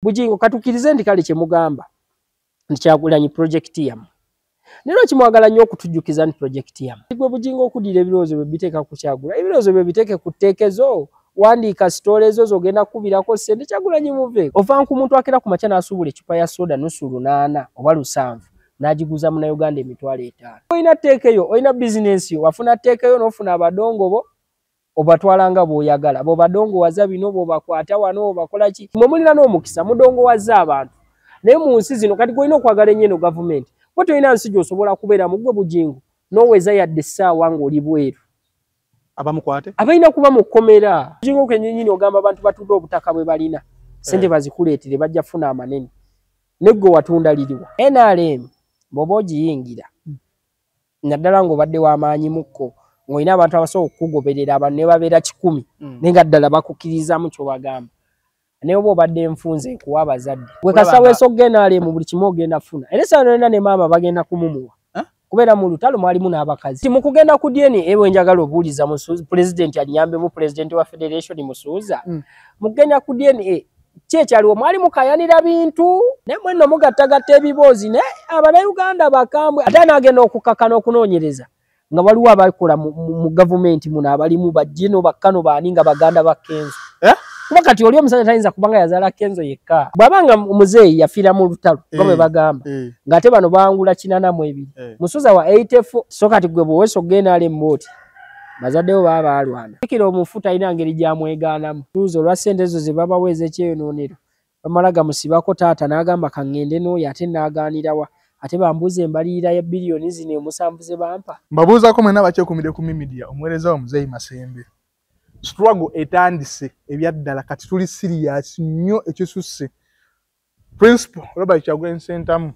Bujingo katukirize ndi kale kyemugamba Kyagulanyi project yamu nero kimwagala nnyo okutujjukiza ni project yamu gwe Bujingo okudira ebirozo bye biteeka ku Kyagula ebirozo bye biteeke ku tteekezo wandika stories zo zogenda kubirako sente Kyagulanyi muve ova ku muntu akera ku macha nasubula echupa ya soda nusu 8 oba 7 najiguza mu Uganda emitwalo 5 oyina tteekeyo oyina business yo wafuna tteekeyo nofuna abadongo bo obatwalanga boyagala bo badongo waza bino bo bakwata wano bakola ki mumulira n'omukisa mudongo waza abantu naye mu nsi zino kati goyina okwagala ennyo government boto ina nsi gy'osobola kubeera mu gwe Bujingo noweza yadde essaawa ng'oli bweru abamukwate abalina kuba mu kkomera Bujingo kennyini ogamba abantu batudde obutaka bwe balina sente bazikuleetere bajja funa amanene neggo watunda liriwa NRM bobo ogiyingira naddala ng'obadde w'amaanyi mukko ng'olina abantu abasobola okukugoberera abantu ne babeera 100 nenga ddala bakukkirizamu ky'obagamba naye oba obadde enfunze kuwa abazadde gwe kasaweesa okugenda ale mu buli kimu ogenda funa era essaawa yonna ne maama bagenda kumumuwa kubeera mu lutalo mwalimu n'abakazi mu kugenda ku DNA ewe njagala obuuliza pulezidenti annyambemu pulezidenti wa federation Musuuza mu kugenda ku DNA kyekyaliwo mwali mukayanira bintu naye mwenno mugattagatta ebiboozi naye Abannayuganda bakambwe ate n'agenda okukakana okunoonyereza nga waliwo abakola mu gavumenti muno abalimu bajjino bakkano baani nga baganda ba Kenzo kuba kati oli omusajja tayinza kubanga yazaala Kenzo yekka bw'abanga muzeeyi yafiira mu lutalo bwe bagamba ng'ate bano bawangula 82 Musuuza wa 84 so kati gwe bw'oweesa okugenda ale mbooti bazaddewo baba baalwana kikira omufu talina ngeri gyamwegaanamu tuuzo olwa ssente ezo ze babaweeza ekyeyonoonero bamala gamusibako taata n'agamba kaŋŋende n'oyo ate n'agaanirawa ate bambuuza embalirira ya biliyoni zino emusanvu ze bampa mbabuuzaako mwena bakyekumire ku media omuweereza wa Muzeeyi Masembe struggle etandise ebyaddala kati tuli serious nnyo ekisusse principal Robert Kyagulanyi Ssentamu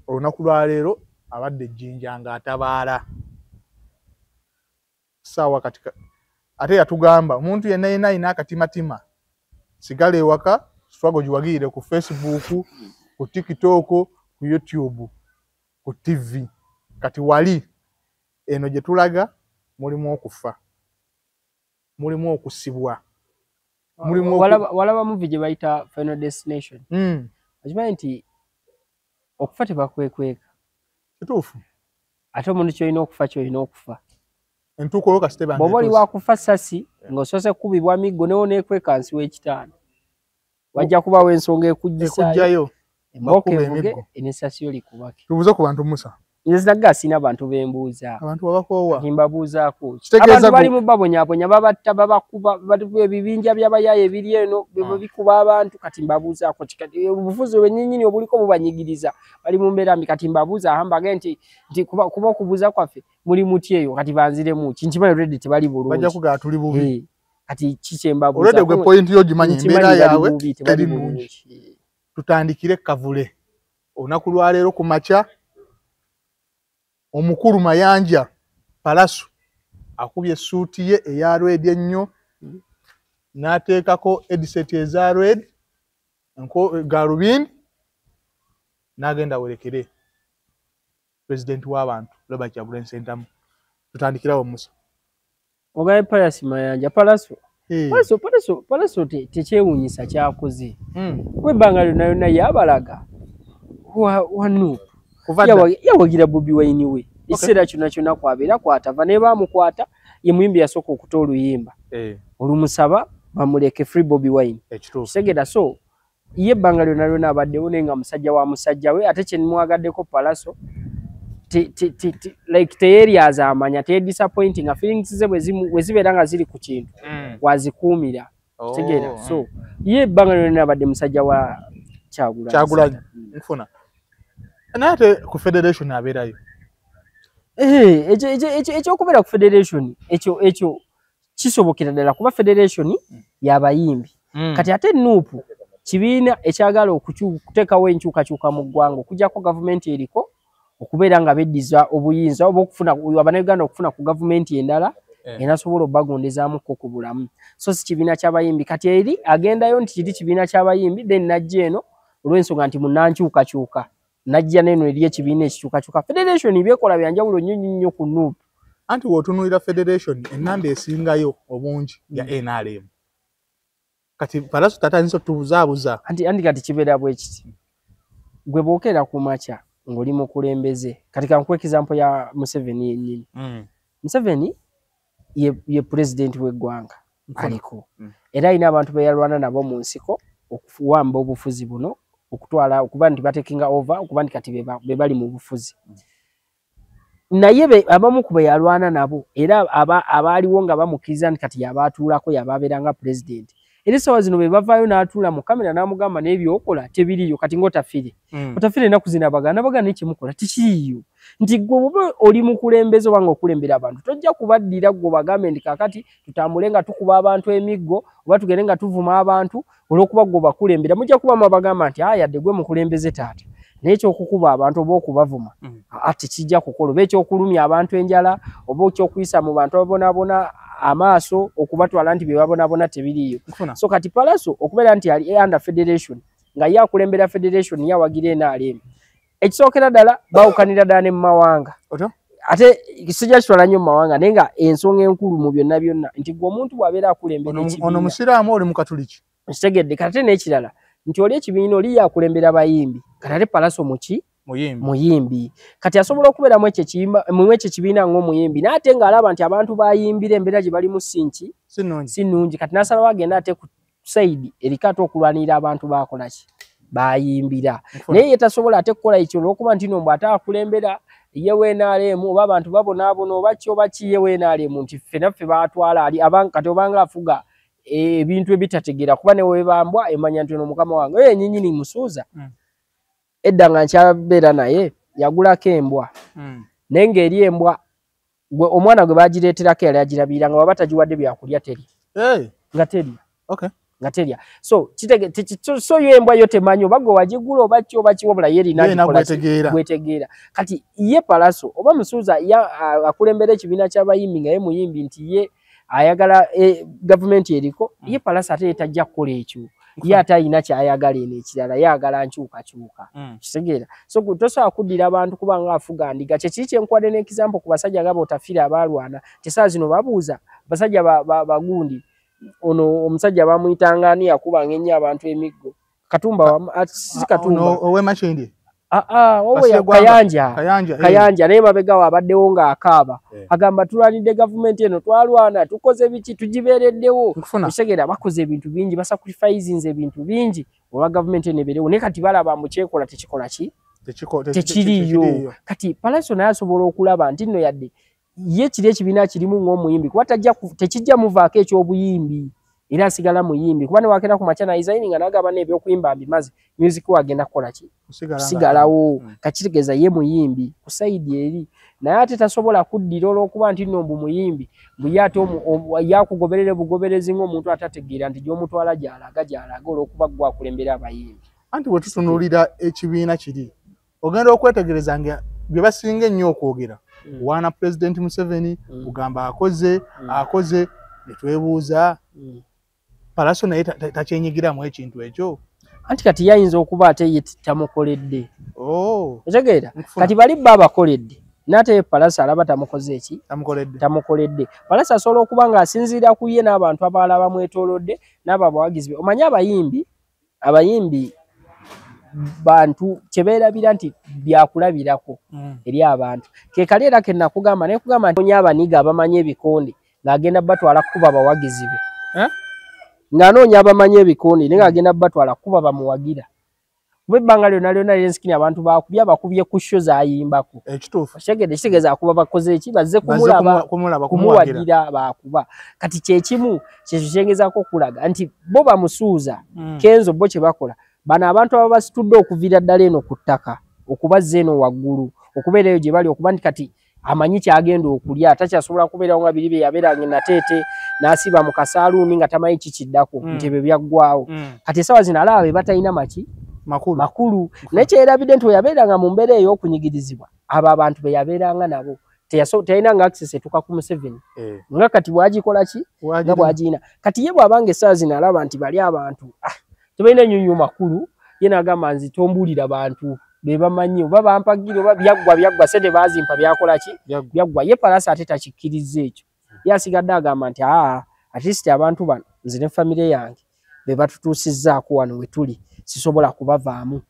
olunaku lwa leero abadde Jjinja ng'atabaala sawa katika ate yatugamba omuntu yenna yenna ayina akatimatima sigala ewaka struggle giwagirire ku Facebook ku TikTok ku YouTube ku TV kati wali eno gye tulaga mulimu okufa mulimu okusibwa mulimu walaba movie gye bayita Final Destination akimanyi nti okufa tebakwekweka kituufu ate omuntu kyolina okufa kyolina okufa entuuko yo kasite bange bw'oba oli wakufa sasi ng'osoose kubibwa miggo newo neekweka nsi w'ekitaano wajja kubaawo ensonga ekujjayo emmokevuge enesasi oli kubake tubuuze ku bantu Musa nze nagga abantu bembuuza abantu babakoowa mbabuuzaako abantu bali mu babonyabonya babatta babakuba ebibinja by'abayaaye ebiri eno bikuba abantu kati mbabuuzaako obufuzi bwennyinnyini obuliko bubanyigiriza bali mu mbeera mbi kati mbabuuza ahambage nti kuba okubuuza kwaffe muli muti eyo kati banziremu kinkimanyi already tebali bulungi bajja kugaa tuli bubi kati kikyembabuuza already gwe point yo gimanyi embeera yaabwe teri nnungi tutandikire Kavule olunaku lwa leero ku makya omukulu Mayanja Palaso akubye suuti ye eya red ennyo n'ateekako headset eza red galubindi n'agenda werekere president w'abantu Robert Kyagulanyi Ssentamu tutandikirawo Musa ogaye Palaso Mayanja Palaso Palaso tekyewuunyisa kyakoze webbanga lyonna yonna yabalaga wanu yawagira Bobi Wine we ekiseera kyonna kwabeera kwatava naye baamukwata ye muyimbi yasooka okuta oluyimba olumusaba bamuleke free Bobi Wine segera so ye ebbanga lyonna lyonna abaddewo naye nga musajja wa musajja we ate kye nimwagaddeko Palaso like teyerias amanya teyedisappointing feelings ze bwe zibeera nga ziri ku kintu wazikuumira tegera so ye ebbanga lyonna abadde musajja wa Kyagulanyi nfuna nate ku federation abeerayo ekyokubeera ku federation ekyo kisobokera ddala kuba federation y'abayimbi kati ate nuupu kibiina ekyagala okuteekawo enkyukakyuka mu ggwanga okujjako gavumenti eriko okubeera nga beddiza obuyinza oba okufuna Abannayuganda okufuna ku gavumenti endala enasobola obbagondezaamuko ku bulamu so si kibiina ky'abayimbi kati eri agendayo nti kiri kibiina ky'abayimbi then najja eno olw'ensonga nti munnankyukakyuka najja neno eri ekibiina ekikyukakyuka federation byekola byanjawulo nnyo ku nuupu anti w'otunuulira federation ennamba esingayo obungi ya NRM kati Palaso tatandise tubuzaabuza anti kati kibeera bwe kiti gwe bookera ku makya ng'oli mukulembeze kati kankuwa example ya Museveni yennyini Museveni ye president w'eggwanga aliko era alina abantu be yalwana nabo mu nsiko okuwamba obufuzi buno okutwala okuba nti batekinga over okuba nti kati be bali mu bufuzi naye abamu ku be yalwana nabo era abaaliwo nga bamukkiriza nti kati yabaatuulako yababeeranga president era sawa zino be bavaayo n'atuula mu kamera n'amugamba n'ebyokola tebiriyo kati ng'otafire otafire ennaku zino abagana n'ekimukola tikiriyo nti gwe oba oli mukulembeze oba ng'okulembera abantu tojja kubaddira gwe bagambe nti kaakati tutambule nga tukuba abantu emiggo oba tugende nga tuvuma abantu olw'okuba gwe bakulembera mujja kubamu abagamba nti yadde gwe mukulembeze taata naye ekyokukuba abantu oba okubavuma ate kijja kukola oba ekyokulumya abantu enjala oba ekyokuyisa mu bantu ababonaabona amaaso okubatwala nti be babonaabona tebiriyo so kati Palaso okubeera nti ali under federation nga ye akulembera federation ye awagira NRM ekisookera ddala baawukanira ddala ne mu mawanga ate sijja kitwala nnyo mu mawanga naye nga ensonga enkulu mu byonna byonna nti gwe omuntu bw'abeera akulembera ekibiina ono musiraamu oli mukatuliki kitegedde kati ate n'ekirala nti oli ekibiina oli yakulembera bayimbi kati ate Palaso muki muyimbi kati asobola okubeera mu ekyo kibiina ng'omuyimbi n'ate ng'alaba nti abantu bayimbira embeera gye balimu si nnungi kati n'asalawo agenda ate ku saidi eriko ate okulwanirira abantu bakola ki bayimbira naye ye tasobola ate kukola ekyo olw'okuba nti no mbw ate akulembera ye NRM oba abantu babonaabona oba ki ye NRM nti ffenaffe baatwala ali kati obanga afuga ebintu ebitategeera kuba ne webambwa emanya nti ono mukama wange oyo ennyinnyini musuuza edda nga nkyabeera naye yagulako embwa naye ng'eri embwa omwana gwe bagireeterako yali agirabirira nga baba tagiwadde byakulya terya nga terya so yo embwa yo temanyi oba gwe wagigula oba ki wabula ye erina kati ye Palaso oba musuuza akulembera ekibiina ky'abayimbi nga ye muyimbi nti ye ayagala gavumenti eriko ye Palaso ate yetajja kukola ekyo ye ate alina kyayagala eno ekirala yagala nkyukakyuka kitegeera so tosobola kuddira abantu kuba nga afuga ndiga kyekiri kyenkwadde n'ekizampo ku basajja gaba otafire abaalwana tesaawa zino babuuza basajja bagundi ono omusajja bamuyitanga ani yakubanga ennyo abantu emiggo Katumba si Katumba ow'Emakindi Kayanja naye mabega wabaddewo ng'akaaba agamba tulwanidde gavumenti eno twalwana tukoze biki tugibeereddewo kitegeera bakoze ebintu bingi basacrificinze ebintu bingi olwa gavumenti eno ebeerewo naye kati balaba mu kyekola tekikola ki tekiriyo kati Palaso naye asobola okulaba nti nno yadde ye kiri ekibiina kirimu ng'omuyimbi kuba tekijja muvaako eky'obuyimbi era asigala muyimbi kuba ne waakera ku makya nayizaini nga nagaba n'ebyokuyimba mbimaze music wagenda kukola ki kusigalawo kakitegeeza ye muyimbi ku saidi eri naye ate tasobola kuddira olw'okuba nti nno mbu muyimbi buye ate yakugoberere bugoberezi ng'omuntu atategeera nti gy'omutwala gy'alaga olw'okuba gwakulembera abayimbi anti bwe tutunuulira ekibiina kiri ogenda okwetegereza nga bye basinga ennyo okwogera wana President Museveni kugamba akoze ne twebuuza Palaso naye takyenyigiramu ekintu ekyo anti kati yayinza okuba ate ye tamukoledde otegeera kati bali bba abakoledde n'ate Palaso alaba tamukoze eki tamukoledde Palaso asobola okuba ng'asinziira ku ye n'abantu abalala bamwetoolodde n'abo abawagizi be omanyi abayimbi bantu kyebeerabira nti byakulabirako eri abantu kekali era kenakugamba naye kugamba nti onye abaniga abamanyi ebikonde ng'agenda batwala kuba abawagizi be ng'anoonya abamanyi ebikonde naye ng'agenda batwala kuba bamuwagira kuba ebbanga lyonna lensikini abantu bakubye ku sho zayimbako kitegeeza akuba bakoze eki bazze kumuwagira bakuba kati kyekimu kyekyo kyengezaako okulaga nti bo bamusuuza Kenzo bo kye bakola bano abantu aba basitudde okuviira ddala eno ku ttaka okubazza eno waggulu okubeerayo gye bali okuba nti kati amanyi kyagenda okulya takyasobola kubeerawo nga biri bye yabeeranga nateete n'asiba mu kasaaluuni nga tamanyi kikiddako nti ebyo byaggwawo kati essaawa zino alaba be batalina makulu naye kyerabidde nti weyabeeranga mu mbeera ey'okunyigirizibwa abo abantu be yabeeranga nabo teyalina nga access etuuka ku Museveni nga kati bwagikola ki nga bwagirina kati ye bw'abanga essaawa zino alaba nti bali abantu tebalina ennyonnyo makulu ye n'agamba nzitombuulira bantu be bamanyi oba bampagira oba byaggwa sente baazimpa byakola ki byaggwa ye Palaso ate takikkiriza ekyo ye asigadde agamba nti at least abantu bano nze ne famire yange be batutuusizzaako wano we tuli sisobola kubavaamu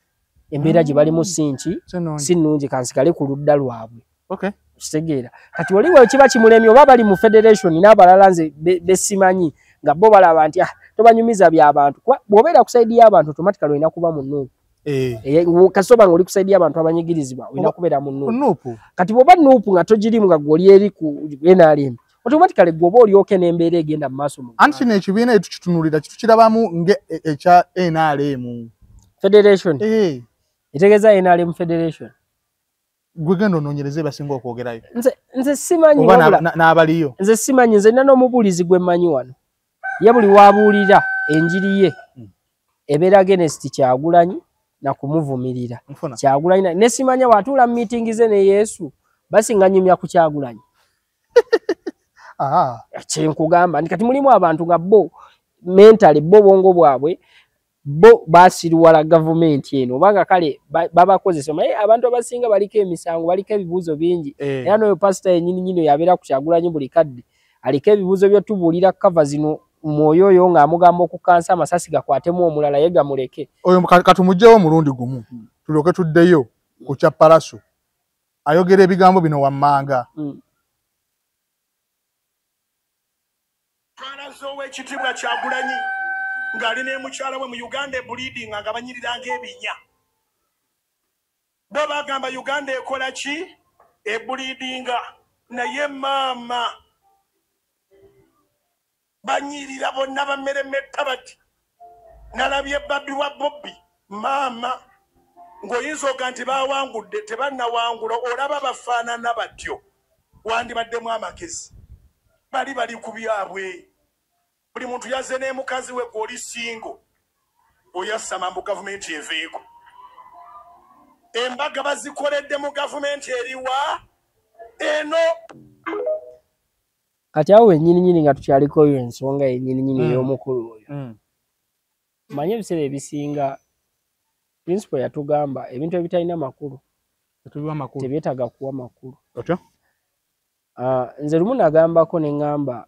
embeera gye balimu si nnungi kansigale ku ludda lwabwe. Kitegeera kati oliwo kiba kimulemye oba bali mu federation n'abalala nze besimanyi nga bo balaba nti tobanyumiza by'abantu bw'obeera ku saidi y'abantu automatically olina kuba mu nuupu kasoba ng'oli ku saidi y'abantu abanyigirizibwa olina kubeera mu nuupu kati bw'oba nuupu nga togirimu nga gw'oli eri ku NRM automatically gw'oba olyoke n'embeera egenda mu maaso mu anti kino ekibiina etukitunuulira kitukirabamu ekya NRM federation etegeeza NRM federation gwe genda onoonyereze basinga okwogerayo nze simanyi n'abaliyo nze simanyi nze nina n'omubuulizi gwe mmanyi wano ye buli waabuulira enjiri ye ebeera against Kyagulanyi na kumuvumirira Kyagulanyi ne simanya watuula mu meeting ze ne Yesu basinga nyumya ku Kyagulanyi kyenkugamba nti kati mulimu abantu nga bo mentally bo bongo bwabwe bo basiruwala gavumenti eno obanga kale babakozesa abantu abasinga baliko emisango baliko ebibuuzo bingi era n'oyo pastor yennyini yabeera ku Kyagulanyi buli kadde aliko ebibuuzo byotubuulira kava zino mwoyo oyo ng'amugamba okukansa amasasi gakwatemu omulala ye gamuleke oyo katumugjewo omulundi gumu tulyoke tuddeyo ku kya Palaso ayogera ebigambo bino wammanga ow'ekitiibwa Kyagulanyi ng'ali ne mukyala we mu Uganda ebuliding nga banyiriranga ebinya bo bagamba Uganda ekola ki ebulidinga naye maama banyirira bonna bameremetta bati nalabye babbi wa Bobbi maama ng'oyinza oga nti bawangudde tebannawangula olaba bafaanana batyo wandibaddemu amagezi bali ku byabwe buli muntu yazze ne mukazi we gw'oli singo oyasama mu gavumenti eveeko embaga bazikoledde mu gavumenti eriwa eno kati awo wennyini nga tukyaliko oyo ensonga yennyini ey'omukulu oyo manye ebiseera ebisinga principal yatugamba ebintu ebitalina makulu tebyetaaga kuwa makulu nze lumu nagambako ne ŋŋamba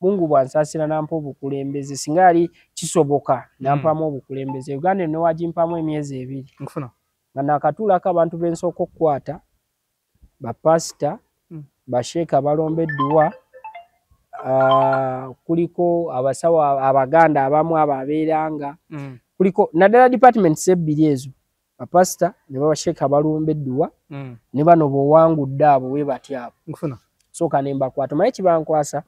Mungu bwansaasira nampa obukulembeze singa ali kisoboka nampamu obukulembeze Uganda eno wagimpamu emyezi 2 nga nakatuulako abantu bensooka okukwata bapasita basheeka balombeddwa kuliko abasawo abaganda abamu ababeeranga kuliko naddala departments ebbiri ezo bapasita ne babasheeka balombeddwa ne bano bw'owangudde abo we batya abo sooka ne mbakwata maye kibankwasa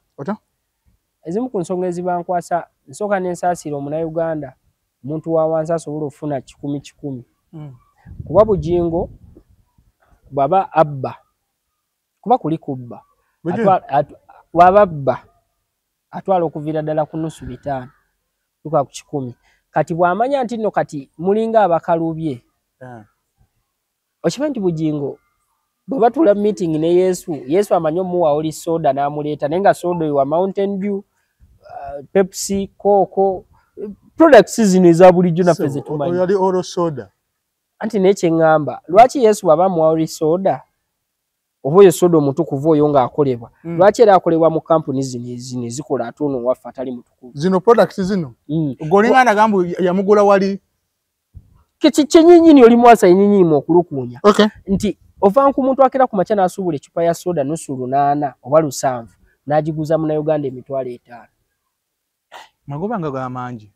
ezimu ku nsonga ezibankwasa nsooka n'ensaasira omunnayuganda omuntu wa wansi asobola okufuna 10 kuba bugingo bwaba abba kuba kuli kubba wababba atwala okuviira ddala ku nusu 5 tuka ku 10 kati bw'amanya nti nno kati mulinga abakalubye okimanyi nti bugingo bwe batuula mu meeting ne Yesu amanyi omuwa oli soda n'amuleeta naye nga soda oyo wa Mountain Dew Pepsi Coke products zino eza bulijjo naffe ze tumanyi yali oro soda anti n'ekye ŋŋamba lwaki Yesu bw'aba muwa oli soda oba oyo soda omutukuvu oyo ng'akolebwa lwaki era akolebwa mu kampuni zino ezikola ate ono waffe atali mutukuvu zino products zino ng'olingana nagamba yamugula wali kyenyinyini oli mwasa yenyinyini okulukuunya nti ova ku muntu akera ku makya n'asuubula ecupa ya soda nusu 8 oba 7 n'agiguza munnayuganda $5 magoba nga gamangi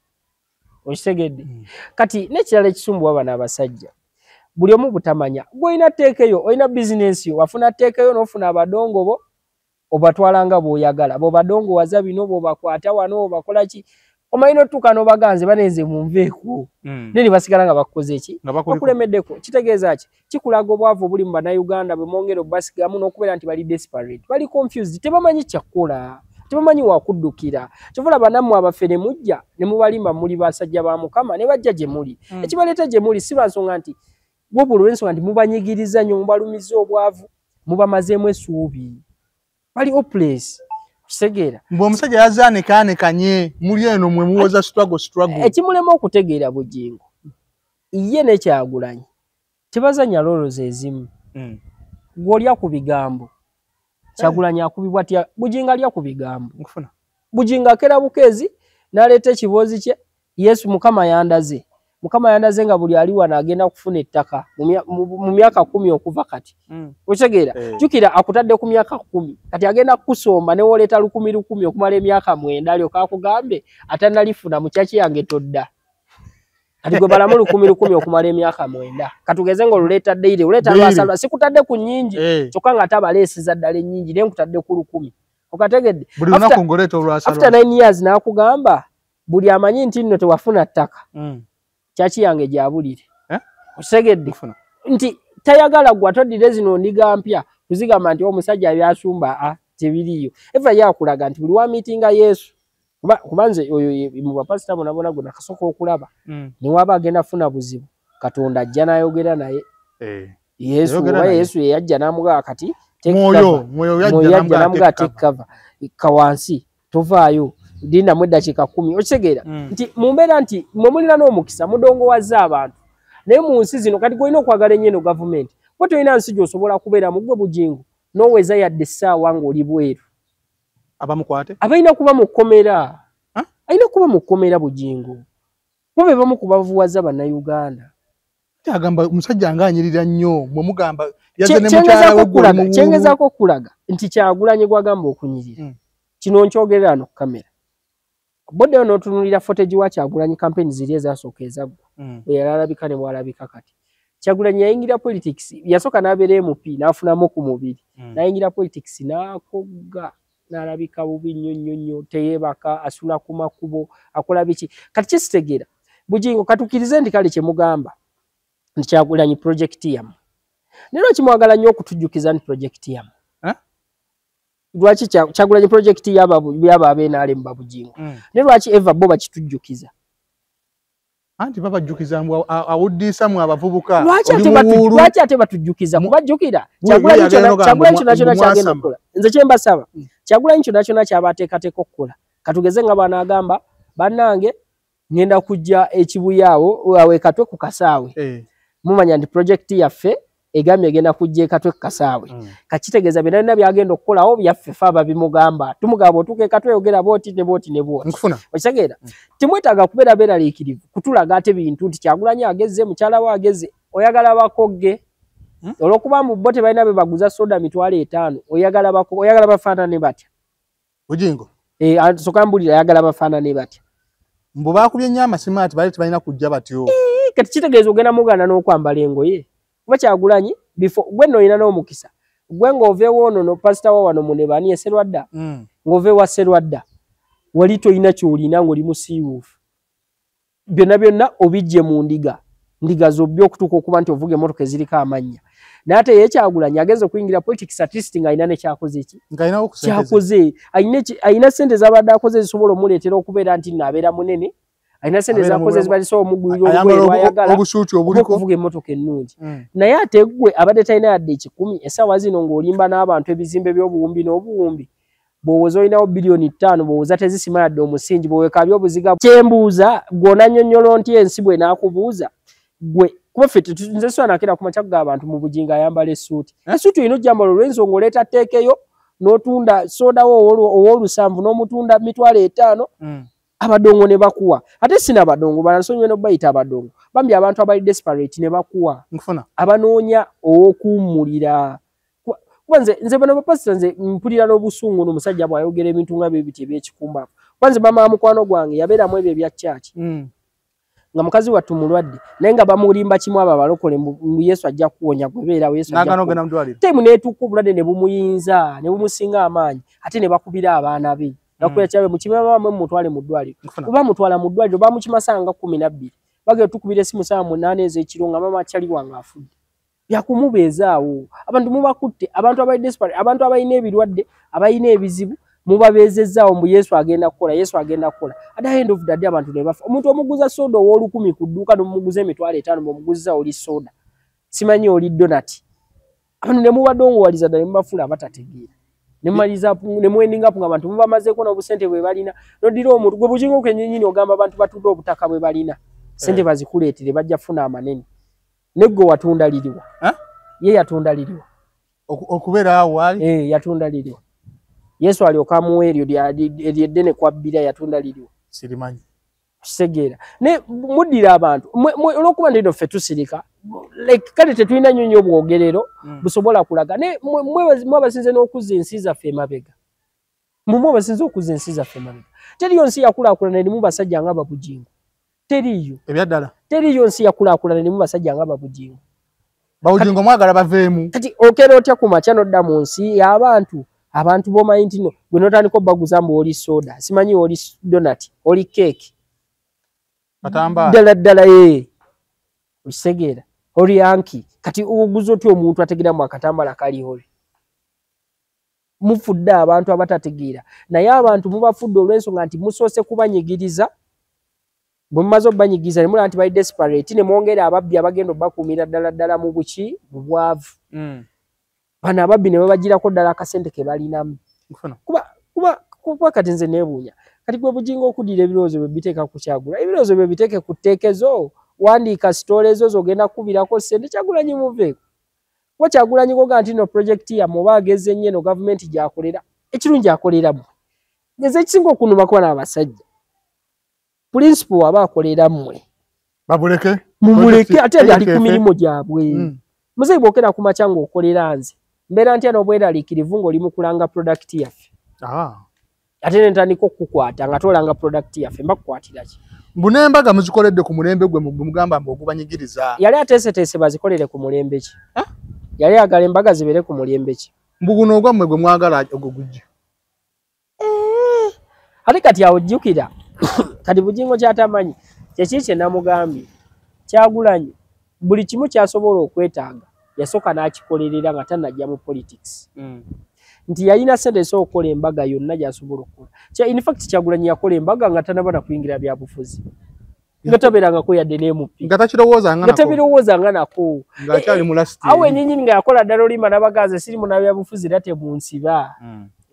okitegedde kati n'ekirala ekisumbwa bano abasajja buli omu butamanya gw'olina tteeka eyo olina bizinensi yo wafuna tteeka eyo n'ofuna abadongo bo obatwalanga bw'oyagala bw'obadongowaza bino bw'obakwata wano obakola ki omanyi n'otuuka n'obaganze banenze munveeko ne basigala nga bakoze eki bakulemeddeko kitegeeza ki kikulaga obwavu obuli mu bannayuganda bwe mwongera obbasigamu n'okubeera nti bali desperate bali confused tebamanyi kyakkola tebamanyi wakuddukira kyovula bannammwe abaffe ne mujja ne mubalimba muli basajja ba Mukama ne bajja gye muli ekibaleeta gye muli si lwa nsonga nti wabula olw'ensonga nti mubanyigiriza nnyo mubalumiza obwavu mubamazeemu essuubi bali hopeless kitegeera mbwe omusajja yazaanekanekanye muli eno mwe muwoza struggle ekimulema okutegeera bugingo ye ne Kyagulanyi tebazanya lolozo ezimu gw'olya ku bigambo Kyagulanyi akubibwa tya bugingo alya ku bigambo bugingo akera bukeezi n'aleeta ekibozi kye Yesu Mukama yandaze nga buli ali wano agenda kufuna ettaka mu myaka 10 okuva kati okitegeera jukira akutadde ku myaka 10 kati agenda kusomba ne woleeta 10 okumala emyaka 9 alyoka akugambe atanalifuna mu kyaki yange todda kati gwe balamu 10 okumala emyaka 9 katugeze ngo luleeta daily uleeta lwasala sikutadde ku nyingi kyokka nga tabaleesiza ddala ennyingi naye nkutadde ku 10 okategedde buli lunaku ngoleeta olwasala after 9 years n'akugamba buli amanyi nti nno tewafuna ttaka kyaki yange gyabulire osegedde nti tayagala gwa todire zino ndiga mpya kuzigamba nti omusajja byasumba tebiriyo eva yakulaga nti buli wa meetinga Yesu kubanze oyo mu bapasita bonabona gona kasoko okulaba ni waba agenda funa buzibu Katonda ajja nayogera naye Yesu yajja namuga kati moyo yajja namuga tekava kawansi tovaayo dinda mwedda chika 10 okitegera nti mumbera nti mumulira n'omukisa mudongo wazza abantu naye mu nsi zino kati goyina okwagala ennyo government boto ina nsi gy'osobola kubeera mu gwe bujingu n'oweza yadde essaawa ng'oli bweru abamukwate abalina kuba mu kkomera alina kuba mu kkomera bujingu kuba bamu kubavuwaza bannayuganda agamba omusajja ng'anyirira nnyo mwe mugamba yazze ne mukyala we kyengezaako okulaga nti Kyagulanyi gwagamba okunyirira kino nkyogerera no kamera bode ono tunulira footage wa Kyagulanyi campaign ziri ezasooka ezaggwa yalalabika ne bwalabika kati Kyagulanyi yayingira politics yasooka n'abeera MP n'afunamu ku mubiri n'ayingira politics n'akogga n'alabika bubi nnyo teyeebaka asula ku makubo akola biki kati kisitegeera bujingo katukirize nti kale kye mugamba nti Kyagulanyi project yamu nero kimwagala nnyo okutujjukiza nti project yamu lwaki Kyagulanyi project yaba abenaale mu babujingo ne lwaki eva bo bakitujjukiza anti babajjukiza mbu awuddisa mu abavubuka lwaki ate batujjukiza kubajjukira Kyagulanyi kyonna kyagenda okukola nze kyembasaba Kyagulanyi kyonna kyabateekateeka okukola katugeze nga banaagamba bannange ngenda kujja ekibuyaawo awe katwe ku kasaawe mumanya nti project yaffe egambye egenda kujja ekatwe kasaawe kakitegeeza byonna byagenda okukolawo byaffe fe ababimugamba tumugamba otuuka ekatwe yogera booti ne booti ne booti okitegeera timwetaaga kubeera beeraliikirivu kutulaga ate bintu nti Kyagulanyi agezze mukyala we agezze oyagala bakogge olw'okuba mu bo tebalina be baguza soda 5,000 oyagala bafaanane batya bujingo soka mbulira ayagala bafaanane batya mbu baakubye nnyo amasimu ati bali tebalina kujja batyo kati kitegeeza ogenda muganda n'okwambala engoye kuba Kyagulanyi gwe nno olina n'omukisa gwe ng'oveewo ono no pasita wa wano munebani Serwadda ng'oveewa Serwadda wali tolina ky'olina ng'oli musiiwuufu byonna obijje mu ndiga zobbi okutuuka okuba nti ovuga emmotoka eziriko amannya naye ate ye Kyagulanyi ageze okuyingira politics at least ng'alina ne kyakoze ki kyakoze alina ssente z'abadde akoze zisobola omuleetera okubeera nti nno abeera munene alina ssente zakoze zibalisobola omugulira olwayagala okuvuga emmotoka ennungi naye ate gwe abadde talina yadde 10 essaawa zino ng'olimba n'abantu ebizimbe by'obuwumbi n'obuwumbi bw'owooza olinawo bilioni 5 bw'owooza tezisima yadde omusingi bw'owekabya obuziga kyembuuza gw'onannyonnyola nti ensi bwe n'akubuuza gwe kuba ffe nze swanakera ku makya ga abantu mu bujinga ayambala essuuti essuuti olina ojjambala olw'ensonga oleeta tteekeyo n'otunda soodawo ow'olusanvu n'omutunda 5,000 abadongo ne bakuwa ate sina badongo banansonyiwe n'obayita abadongo bambi abantu abali desperate ne bakuwa abanoonya ow'okuwummulira kuba nze bano bapasita nze mpulira n'obusungu n'omusajja bw'ayogera ebintu nga bibiti ebyekikumba kuba nze mama mukwano gwange yabeeramu ebyo ebya kyaki nga mukazi wattu mulwadde naye nga bamulimba kimu abo abalokole mu Yesu ajja kuwonya gwebeerawo Yesu temu neetuuka obulwadde ne bumuyinza ne bumusinga amaanyi ate ne bakubira abaana be bakubira kyawe mukimama mutwale mu ddwaliro kuba mutwala mu ddwaliro bamukimasanga 12 bagenda tukubira esimu saa 8 ez'ekiro nga mama akyali wange afudde byakumubeezaawo abantu mubakutte abantu abali desperate abantu abalina ebirwadde abalina ebizibu mubabeezezzaawo mbu Yesu agenda kukola at the end of the day abantu ne bafa omuntu omuguza soda ow'olukumi ku dduuka n'omuguza 5,000 bw'omuguza oli soda simanyi oli donati abantu ne mubadongoowaliza ddala ne mubafuula abatategeera ne mumaliza ne muwendinga nga abantu mubamazeeko n'obusente bwe balina n'oddira omuntu gwe bujingo kennyini ogamba abantu batudde obutaka bwe balina sente bazikuleetere bajja kufuna amanene neggo watunda liriwa ye yatunda liriwa okubeera awo wali yatunda liriwa Yesu alyoka amuwa eryo ery'eddene kwabbira yatunda liriwa Sirimanyi. Segera. Ne mudira abantu. Olwokuba ndino ffe tusirika. Like kale tetulina nnyo bwogerero busobola kulaga. Ne mwe basinze n'okuzza ensi zaffe emabega. Mumwe basinze okuzza ensi zaffe emabega. Teriyo nsi yakulaakulana erimu basajja nga Babujingo. Teriyo. Ebyaddala. Teriyo nsi yakulaakulana erimu basajja nga Babujingo. Babujingo mwagala baveemu. Kati okera otya ku makya nodda mu nsi y'abantu. Abantu bomanyi nti no gwe notandika obbaguza mbu oli soda. Simanyi oli donut, oli cake. Batamba. Ddala Osegeera. Oli yanki. Kati oguzo otya omuntu ategeera mu akatambala kali oli. Mufudde abantu abatategeera. Naye abantu mubafudde olw'ensonga nti musoose kubanyigiriza. Bwe mumaze obbanyigiriza ne mulaba nti bali desperate ne mwongera ababbi abagenda obbakuumira ddala mu buki mu bwavu. Bano ababbi ne babagirako ddala akasente ke balinamu. Kuba kati nze neebuunya. Kati gwe Bujingo okuddira ebirowoozo bye biteeka ku Kyagulanyi. Ebirowoozo bye biteeke ku tteekezo. Wandiika sitole ezo zogenda kubirako ssente Kyagulanyi muveeko. Kuba Kyagulanyi koga nti no projekiti yammwe oba ageze nnyo eno gavumenti gy'akolera. Ekirungi akoleramu. Ngeze ekisinga okunuma kuba n'abasajja. Principal aba akolera mmwe. Babuleke. Mumuleke ate ali ku mirimu gyabwe. Muzeyi bwokera ku makya ng'okolera nze. Mbeera ntya n'obweraliikirivu ng'oli mu kulanga product yaffe. Ate ne ntandika okukukwata nga tolanga product yaffe mba kukwatira ki? Mbuna embaga muzikoledde ku mulembe gwe mugamba mbu ogubanyigiriza. Yali ateeseteese bazikolere ku mulembe ki? Yali agala embaga zibeere ku mulembe ki? Mbu guno ogwammwe gwe mwagala ogwo gujja. Ate kati awojjukira kati Bujingo kyatamanyi kyeki kye namugambye Kyagulanyi buli kimu kyasobola okwetaaga yasooka n'akikolerera nga tannajja mu politics. Nti yalina ssente ez'okukola embaga yonna gy'asobola okukola. In fact Kyagulanyi yakola embaga nga tannaba na kuyingira byabufuzi. Nga tabeerangako yadde n'MP. Nga takirowoozanga nako. Nga tabirowoozanga nako. Ng'akyali mu lasti. Awo ennyinyi nga yakola ddala olimba n'abagazi siri munnabyabufuzi era temunsiba.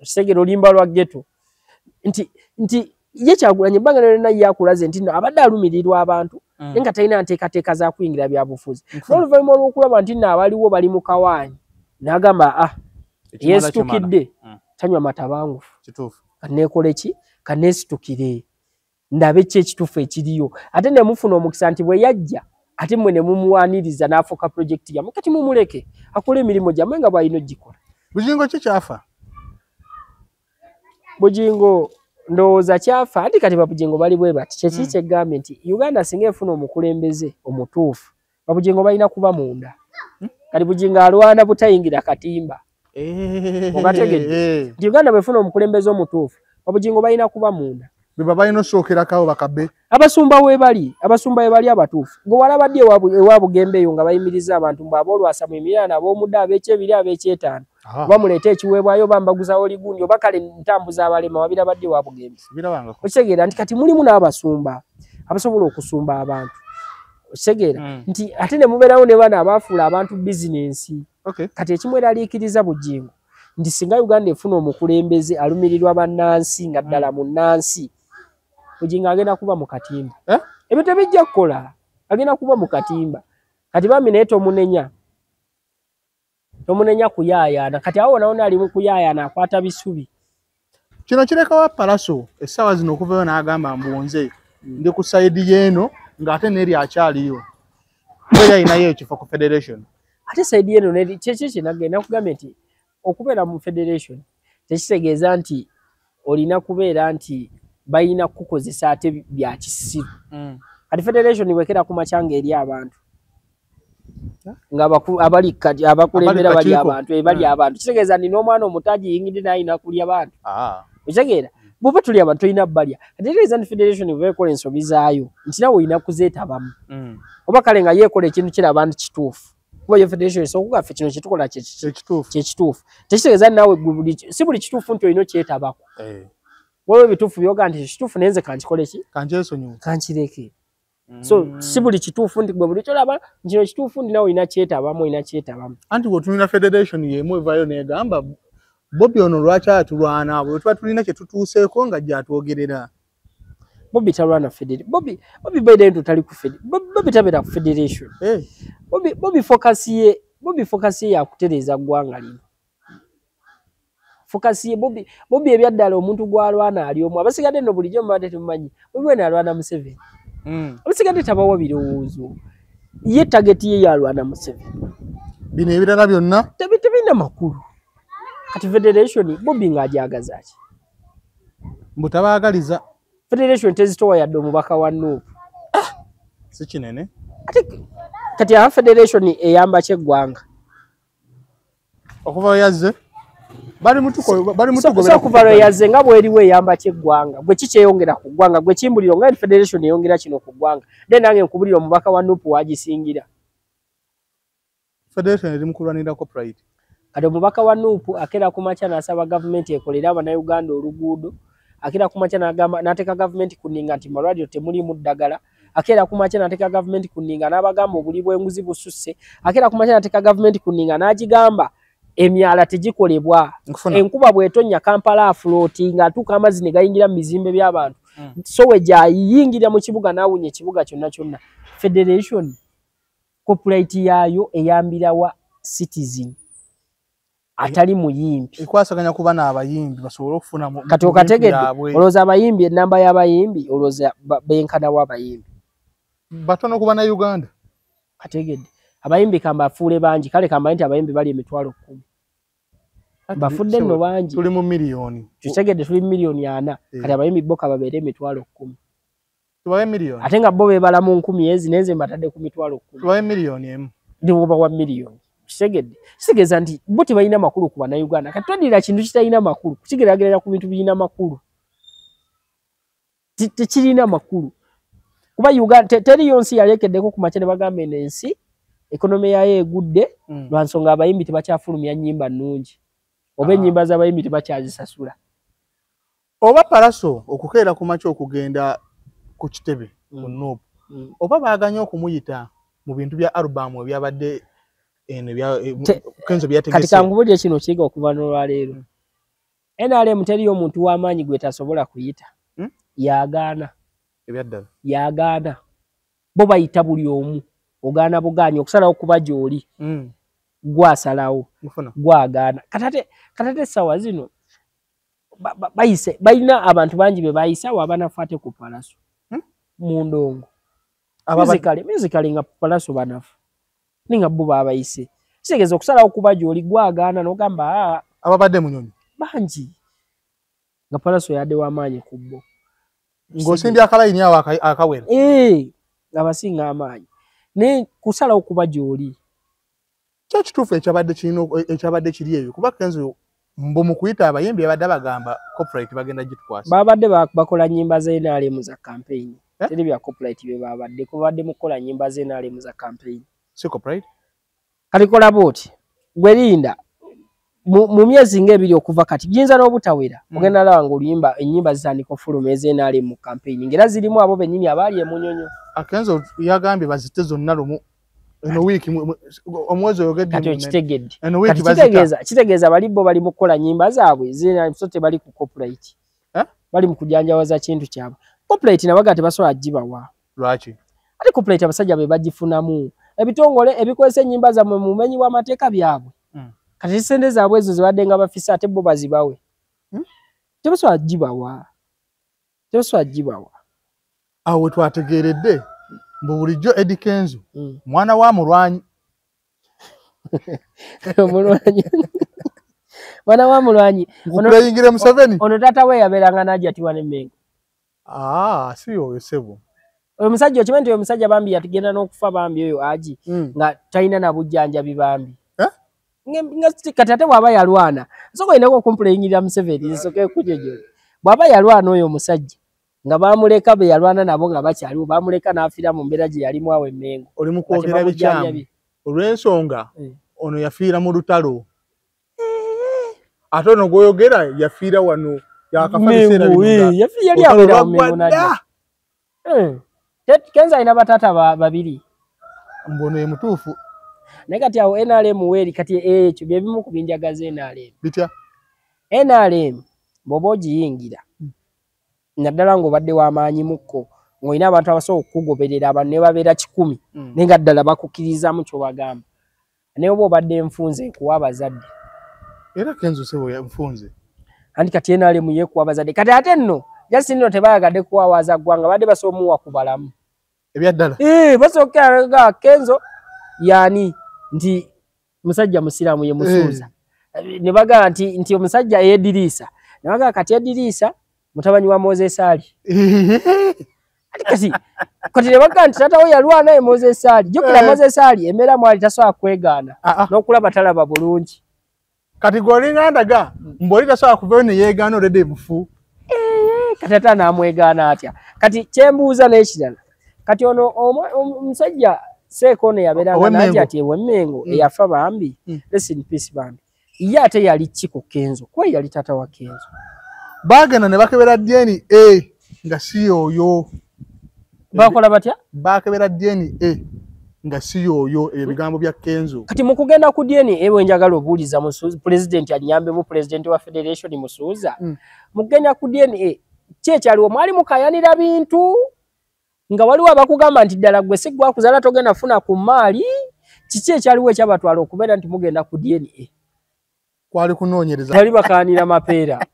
Osegera olimba lwa ghetto. Nti ye Kyagulanyi ebbanga lyonna ye akulaze nti no abadde alumirirwa abantu naye nga talina nteekateeka za kuyingira byabufuzi. N'oluvannyuma olw'okulaba nti nno abaliwo bali mu kawaanyi n'agamba yeesitukidde tanywa matabangufu. Kituufu. Kaneekole ki? Kaneesitukire. Ndabe ki ekituufu ekiriyo. Ate ne mufuna omukisa nti bwe yajja ate mmwe ne mumuwaaniriza n'afuuka projekiti yammwe kati mumuleke akole emirimu gyammwe nga bw'alina ogikola. Bujingo ki kyafa? Bujingo ndowooza kyafa ati kati Babujingo bali bwe bati kyeki kyegambye nti Uganda singa efuna omukulembeze omutuufu Babujingo balina kuba munda. Kati Bujingo alwana butayingira katimba. Ogategedde nti Uganda bwefuna omukulembeze omutuufu Babujingo balina kuba munda. Beba balina osookerako bakabe. Abasumba we bali abatuufu. Gwe walabadde ewa Bugembe eyo nga bayimiriza abantu mbu aboolwasa mwemirana ab'omudde ab'ekyebiri ab'ekyetaano. Bamuleeta ekiweebwayo bambaguza oligundi oba kale ntambuza abalema wabirabadde wa Bugembe. Okitegeera nti kati mulimu n'abasumba abasobola okusumba abantu. Okitegeera nti ate ne mubeerawo ne bana abaafuula abantu bizinensi. Kati ekimweraliikiriza Bujingo nti singa Uganda efuna omukulembeze alumirirwa bannansi nga ddala mu nnansi Bujingo agenda kuba mu katimba. Ebyo tebijja kukola. Agenda kuba mu katimba. Kati bambi naye tomunenya kuyaayaana. Kati awo nawo ali mu kuyaayaana akwata bisubi. Kino kirekawo Palaso essaawa zino okuvayo n'agamba mbu nze ndi ku sayidi y'eno ng'ate n'eri akyaliyo. Era ayinayo ekifo ku Federation. Ate sayidi y'eno kyeki nagenda kugambye nti okubeera mu Federation tekitegeeza nti olina kubeera nti bayina kukozesa ate bya kisiru. Kati Federation wekera ku makyanga eri abantu. Nga abakulembera bali abantu bali abantu. Kitegeeza nti n'omwana omutaji yingidde n'ayina kulya abantu. Okitegeera bw'oba tuli abantu tolina balya. Kati kitegeeza nti Federation weekola ensobi zaayo nti nawe olina kuzeetabamu. Oba kale nga yeekola ekintu kiraba nti kituufu. Kuba yo Federation esookuga ffe kino kyetukola kyekituufu. Tekitegeeza naawe si buli kituufu nti olina okyetabako. Waliwo ebituufu byoga nti kituufu naye nze kankikole ki? Kankireke. So si buli kituufu nti gwe buli kyolaba kino kituufu ndi nawe olina kyetabamu. Anti bw'otunula Federation y'emu evaayo n'egamba Bobby ono lwaki atulwana bwe tuba tulina kye tutuuseeko nga gy'atwogerera. Bobby talwana Federation. Bobby baide ento tali ku Federation. Bobby tabeera ku Federation. Bobby focus ye yakutereeza ggwanga lino. fokasi ye Bobby ebyaddala omuntu gwalwana ali omu abasigadde no bulijjo mbadde tumanyi Bobby wena alwana Museveni abasigadde tabawo birowoozo ye target ye yalwana Museveni bino ebirala byonna tebina makulu kati federation Bobby ng'ajagaza ki mbutabagaliza federation tezitowa yadde omubaka wa Nuupu si kinene kati ya federation eyamba kyeggwanga okuva yazze bali mutuko so kuva yazze nga bweriwe eyamba kyeggwanga gwe kikyeyongera ku ggwanga gwe kimbuliro nga federation eyongera kino ku ggwanga then nange nkubulira omubaka wa Nuupu wagisingira federation eri mukulwanira copyright kati omubaka wa Nuupu akera kumacha n'asaba government ekolera Abannayuganda oluguudo akera kumacha n'ateeka government kuninga nti malwaliro temuli mu ddagala akera kumacha n'ateeka government kuninga n'abagamba obuli bw'enguzi bususse akera kumacha n'ateeka government kuninga n'agigamba emyala tegikolebwa enkuba bw'etonnya Kampala afloating atuuka amazzi ne gayingira mu bizimbe by'abantu so we gyayingira mu kibuga n'awunya ekibuga kyonna kyonna federation copyright yaayo eyambira wa citizen atali muyimbi ekwasaganya kuba n'abayimbi basobole okufuna kati okategedde olowooza abayimbi ennamba y'abayimbi olowooza benkana w'abayimbi batono kuba na Uganda kategedde abayimbi kamba afuule bangi kale kamba nti abayimbi bali 10,000 bafudde nno bangi tuli mu miliyoni tutegedde tuli miliyoni 4 kati abayimbi boka babeere 10,000 tubaye miliyoni ate nga bo beebala mu 10 ezi neze mbatadde ku 10,000 tubaye miliyoni emu ndiwoba wa miliyoni kitegedde kitegeza nti bo tebalina makulu ku Bannayuganda kati twadira kintu kitalina makulu kukigeraageranya ku bintu birina makulu tekirina makulu kuba Uganda teri yonsi yalekeddeko ku makya ne bagamba eno ensi ekonomi yayo egudde lwansonga abayimbi tebakyafulumya nnyimba nnungi oba ennyimba z'abayimbi tebakyazisasula oba Palaso okukeera ku makya okugenda ku kitebe ku Nuupu oba baaganya okumuyita mu bintu bya album ebyabadde kenzo byategese kati kangubulire kino kiga okuva n'olwaleero NRM teriyo omuntu w'amaanyi gwe tasobola kuyita yagaana ebyaddala yagaana bo bayita buli omu ogaana bugaanyi okusalawo kuba gy'oli gwasalawo gwagaana katate sawa zino bayise balina abantu bangi be bayisa wabanafaate ku Palaso mu ndongo musically nga Palaso banafu ninga bo babayise kitegeeza okusalawo kuba gy'oli gwagaana n'ogamba ababadde munyonyi bangi nga Palaso yadde w'amaanyi ku bo ng'osimbye akalayini awo akawera abasinga amaanyi ne kusalawo kuba gy'oli kyo kituufu ekyabadde kiri eyo kuba kenzo mbu mu kuyita abayimbi abadde bagamba copyright bagenda gitukwasa babadde bakola nnyimba z'NRM za campaign teri bya copyright bye babadde kubadde mukola nnyimba z'NRM za campaign si copyright kalikola booti gwerinda mu myezi ng'ebiri okuva kati giyinza n'obutawera ogenda laba ng'oluyimba ennyimba zitandika ofuluma ez'NRM mu campaign ng'era zirimu abo bennyini abaali emunyonyo akenzo yagambye bazite zonna lumu eno wiiki omwezi oyogedde kati okitegedde kati kitegeeza bali bo bali mu kukola nnyimba zaabwe so tebali ku copyright bali mu kujanjawaza kintu kyabwe copyright nabaga tebasobola gibawa lwaki ate copyright abasajja be bagifunamu ebitongole ebikozesa ennyimba zammwe mu bumenyi bw'amateeka byabwe kati sente zaabwe ezo zibadde nga bafisa ate bo bazibawe tebasobola gibawa awo we twategeeredde mbu bulijjo Eddie Kenzo mwana wa mulwanyi mwana wa mulwanyi nkulayingire Museveni ono taata we yabeeranga n'ajjatiwa n'emmengo si oyo sebo oyo musajja okimanyi nti oyo musajja bambi yatugenda n'okufa bambi oyo aji nga talina na bujjanjabi bambi kati ate bw'aba yalwana nsoko yinako okumpulayingirira Museveni nsoke kujejo bw'aba yalwana oyo omusajja nga bamuleka be yalwana nabo nga bakyaliwo bamuleka n'afiira mu mbeera gye yalimu awo emmengo oli mu kwogera bikyamu olw'ensonga ono yafiira mu lutalo ate ono gw'oyogera yafiira wano yakafa biseera yali abeera mu Mengo najja Kenzo alina bataata babiri mbono ye mutuufu naye kati awo NRM weeri kati ekyo bye bimu ku binjagaza NRM bitya NRM bw'oba ogiyingira naddala ng'obadde w'amaanyi mukko ng'olina abantu abasobola okukugoberera abantu ne babeera 100 naye nga ddala bakukkirizamu ky'obagamba naye oba obadde nfunze nkuwa abazadde era Kenzo sebo nfunze andi kati enale muye kuwabazade kati ate nno Justin no tebayagadde kuwawaza gwanga badde basomuwa kubalamu ebyaddala basokera Kenzo yani nti musajja musiramu ye musuuza ne baga nti omusajja Edirisa ne baga kati Edirisa mutabanyi wa Moses Ali kasi kati ne baga nti tata we yalwa naye Moses Ali jokera Moses Ali emera mwali tasoa kwegana n'okulaba talaba bulungi kati golinga ndaga mboli tasoa kuvayo ne yeegana olede bufu katata namwegana atya kati kyembuuza n'ekirala kati ono omusajja Sekono yaberanga nati ati Wemmengo eyafa bambi rest in peace bambi ye ate yali kiko Kenzo kwa yali tata wa Kenzo bagana ne bakebera DNA nga si oyo bakola batya bakebera DNA nga si oyo ebigambo bya Kenzo kati mukugenda ku DNA ewe njagala obuuliza musuuza president anyambe mu president wa federation musuuza mugenda ku DNA kyekyaliwo mwali mukayanira bintu nga waliwo abakugamba nti ddala gwe sigwa kuzala togenda funa ku mali kiki ekyaliwo ekyabatwala okubeera nti mugenda ku DNA kwali kunoonyereza bali bakaanira mapeera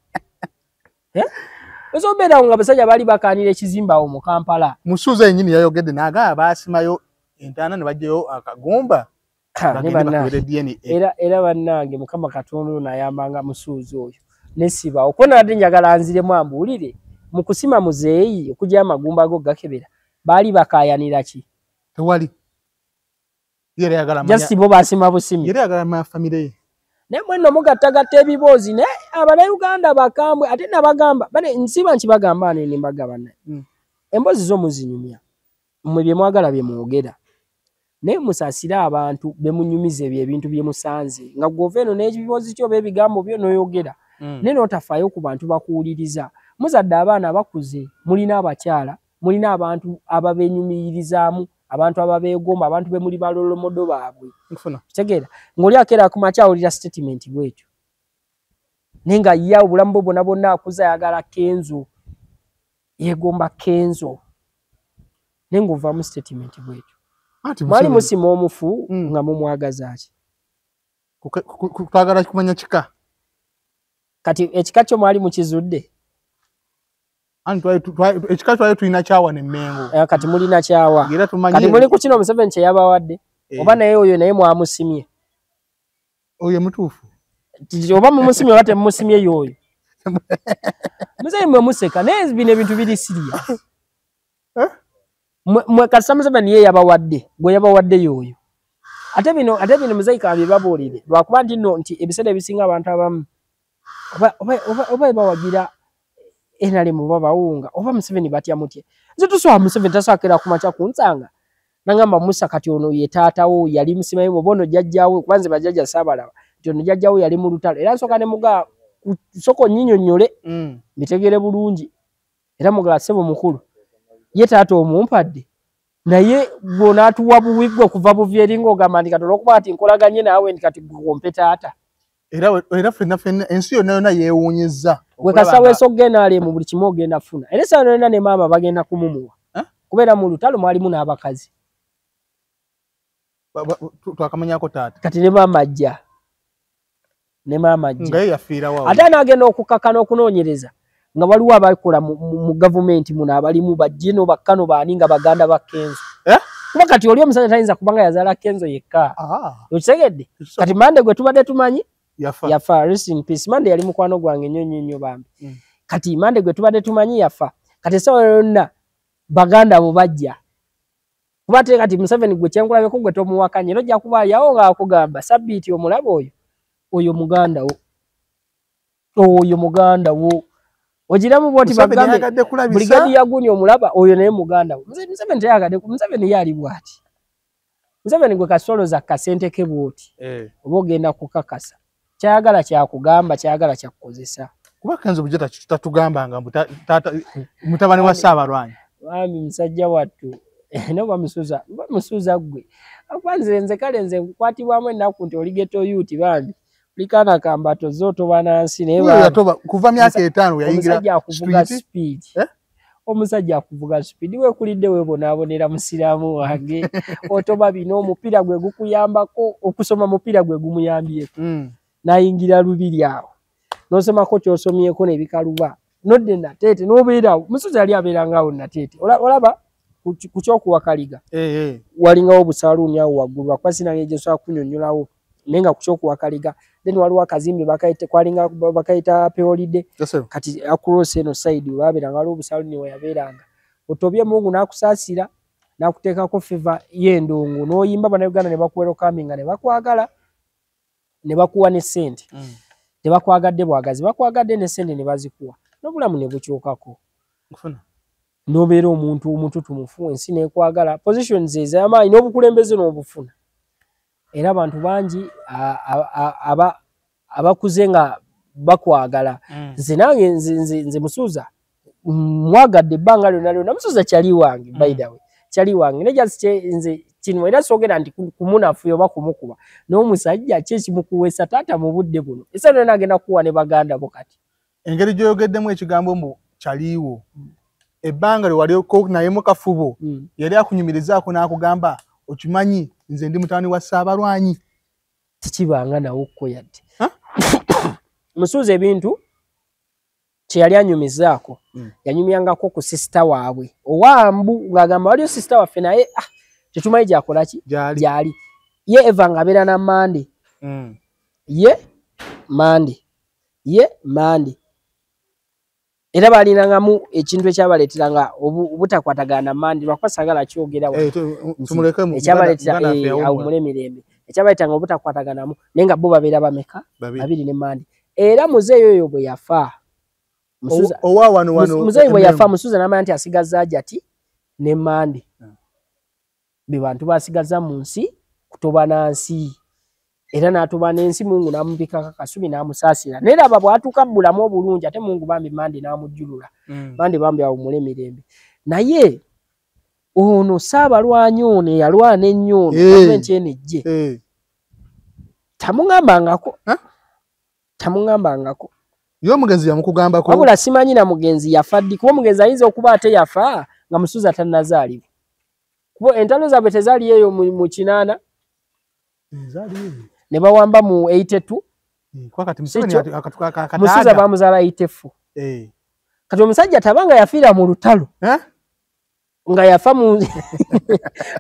ozobeera nga basajja bali bakaanira ekizimba awo mu Kampala musuuza yennyini yayogedde n'agamba baasimayo entaana ne bajjayo akagomba era bannange Mukama Katonda n'ayambanga musuuza oyo nesiba okona ate njagala nziremu ambuulire mu kusima muzeeyi okujja amagumba ago gakebera bali bakayanira ki tewali yere yagala manya just bo basima busimi yere yagala ma family ne mwenno mugattagatta ebiboozi ne abana Uganda bakambwe ate nabagamba bane nsiba nkibagamba ne mbagaba ne embozi zo muzinyumya mmwe bye mwagala bye mwogera ne musasira abantu be munyumize bye ebintu bye musanze nga goveno n'ebiboozi kyo bebigambo byo noyogera ne notafaayo ku bantu bakuwuliriza muzadde abaana abakuze mulina abakyala mulina abantu ababenyumirizaamu abantu ababeegomba abantu be muli balolomodo baabwe kitegeera ng'oli akeera ku makyawulira statement bwetyo nenga ye obulamu bwe bwonna bwonna akuza ayagala Kenzo yeegomba Kenzo nenga ova mu statement bwetyo mwali musima omufu nga mumwagaza ki twagala kumanya kika kati ekika kyo mwali mukizudde ekika twali tulina kyawa ne Mmengo kati mulina kyawa kati muli ku kino Museveni kye yabawadde oba naye oyo naye mwamusimye oyo mutuufu oba mumusimye oba temumusimye yoyo Museveni mwe museka naye bino ebintu biri siriya mwe kati Museveni ye yabawadde gwe yabawadde yoyo ate bino Museveni kambye babuulire lwakuba nti ebiseera ebisinga abantu abamu oba bawagira enale mu babawunga oba Museveni batya mutye nze tuswa Museveni tasakira ku macha kunsanga nangamba Musa kati ono ye taatawo yali musimayo bobono jjajjawe kubanze bajjajja sabalaba nti ono jjajjawe yali mu lutalo era nsoka ne muga soko nyinyonyole mitegere bulungi era muga sebo mukulu ye taata omumpadde naye gona atuwa buwiggo kuva buvyeringo ogambandika tolokuba ati nkolaganye naawe ndikati kompetaata era fena ensi yonna yeewuunyizza we kasawe sogena ale mu buli kimu ogenda funa era sa nonna ne maama bagenda kumumuwa kubeera mu lutalo mwalimu n'abakazi twakamanyako taata kati ne maama ajja nga ye yafiira wa ate n'agenda okukaka n'okunoonyereza nga waliwo abakola mu gavumenti muno abalimu bajjeno bakkano baani nga baganda ba Kenzo kuba kati oli omusajja tayinza kubanga yazaala Kenzo yekka okitegedde kati Mande gwe tubadde tumanyi yafa rest in peace Mande yali mukwano gwange nnyo bambi kati Mande gwe tubadde tumanyi yafa kati esawa yonna baganda abo bajja kuba ate kati Museveni gwe kyenkulabeko gwe tomuwakanye nojja kuba yawo nga akugamba Sabbiiti omulaba oyo muganda wo ojiramu bwoti bagambe brigadi ya Guni omulaba oyo naye muganda wo Museveni teyagadde Museveni yali bwati Museveni gwe kasolo za kasente ke bwoti oba ogenda kukakasa kyayagala kyakugamba kyayagala kyakukozesa kuba Kenzo bujeta tatugambanga mutabani wa Saabalwanyi bambi musajja wattu noba musuuza gwe akwanze nze kale nze nkwatibwamu ennaku nti oligeto yuti bambi likana kambato zoto banansi naye yatoba kuva myaka 5 yayingira speed omusajja akuvuga speed we kulidde webonaabonera musiramu wange otoba bino omupira gwe gukuyambako okusoma mupira gwe gumuyambyeko nayingira lubiri awo nosemako kyosomyeko nebikaluba nodde Nateete nobeera Musuza yali abeerangawo Nateete olaba ku kyokuwakaliga walingawo obusaluuni awo waggulu lwakuba sinange gye nsobola kunyonnyolawo naye nga ku kyokuwakaliga then waliwo akazimbe kwalinga bakayita Peolide kati across eno side babeeranga waliwo obusaluuni weyabeeranga otobye Mungu n'akusaasira n'akuteekako feva y'endongo n'oyimba bannayuganda ne bakuwerokaminga ne bakwagala ne bakuwa ne ssente tebakwagadde bwagazi bakwagadde ne ssente ne bazikuwa n'obulamu ne bukyukako n'obeera omuntu omututumufu ensi nekwagala positions ez'amaanyi n'obukulembeze n'obufuna era abantu bangi abakuze nga bakwagala nze nange nze Musuza mwagadde ebbanga lyonna Musuza kyali wange by the way kyali wange ne just nze kino era sogera nti kumunafu oba kumukuba n'omusajja kyekimukuweesa taata mu budde buno esa nena agenda kuwa ne baganda bo kati engeri gyoyogeddemu ekigambo mbu kyaliwo ebbanga lye waliko naye mu kafubo yali akunyumirizaako n'akugamba okimanyi nze ndi mutani wa Ssaabalwanyi tikibanga nawo kko yadde Musuza ebintu kye yali anyumizaako yanyumyangako ku sisita waabwe owambu ng'agamba waliyo sisita waffe naye tetumanyi gyakola ki gyali ye Eva ng'abeera na Mande ye Mande era balinangamu ekintu ekyabaleeteranga obutakwatagana na Mande lwakuba saagala kyogerawo ekyabaleetera awumule emirembe ekyabaleetanga obutakwataganamu naye nga bo babeera bameka babiri ne Mande era muzeeyi oyo bwe yafa muzeeyi bwe yafa Musuza n'amanya nti asigazza Ajati ne Mande be bantu basigaza mu nsi kutobana nsi era n'atobana ensi Mungu n'amupika Kasubi n'amusaasira naye aba bwatuuka bulamu obulungi ate Mungu bambi Mande n'amujjulula Mande bambi awumule emirembe naye ono Ssaabalwanyi ono eyalwana ennyo ono gavumenti eno ejje tamungambangako yo omugenzi yamukugambako wabula simanyi na mugenzi yafa ddi kuba omugenzi ayinza okuba ate yafa nga Musuza tannazaalibwa kuba entalo zaabwe tezaali eyo mu 8 ne bawamba mu 82 Musuza bamuzaala 84 kati omusajja tabanga yafiira mu lutalo nga yafa mu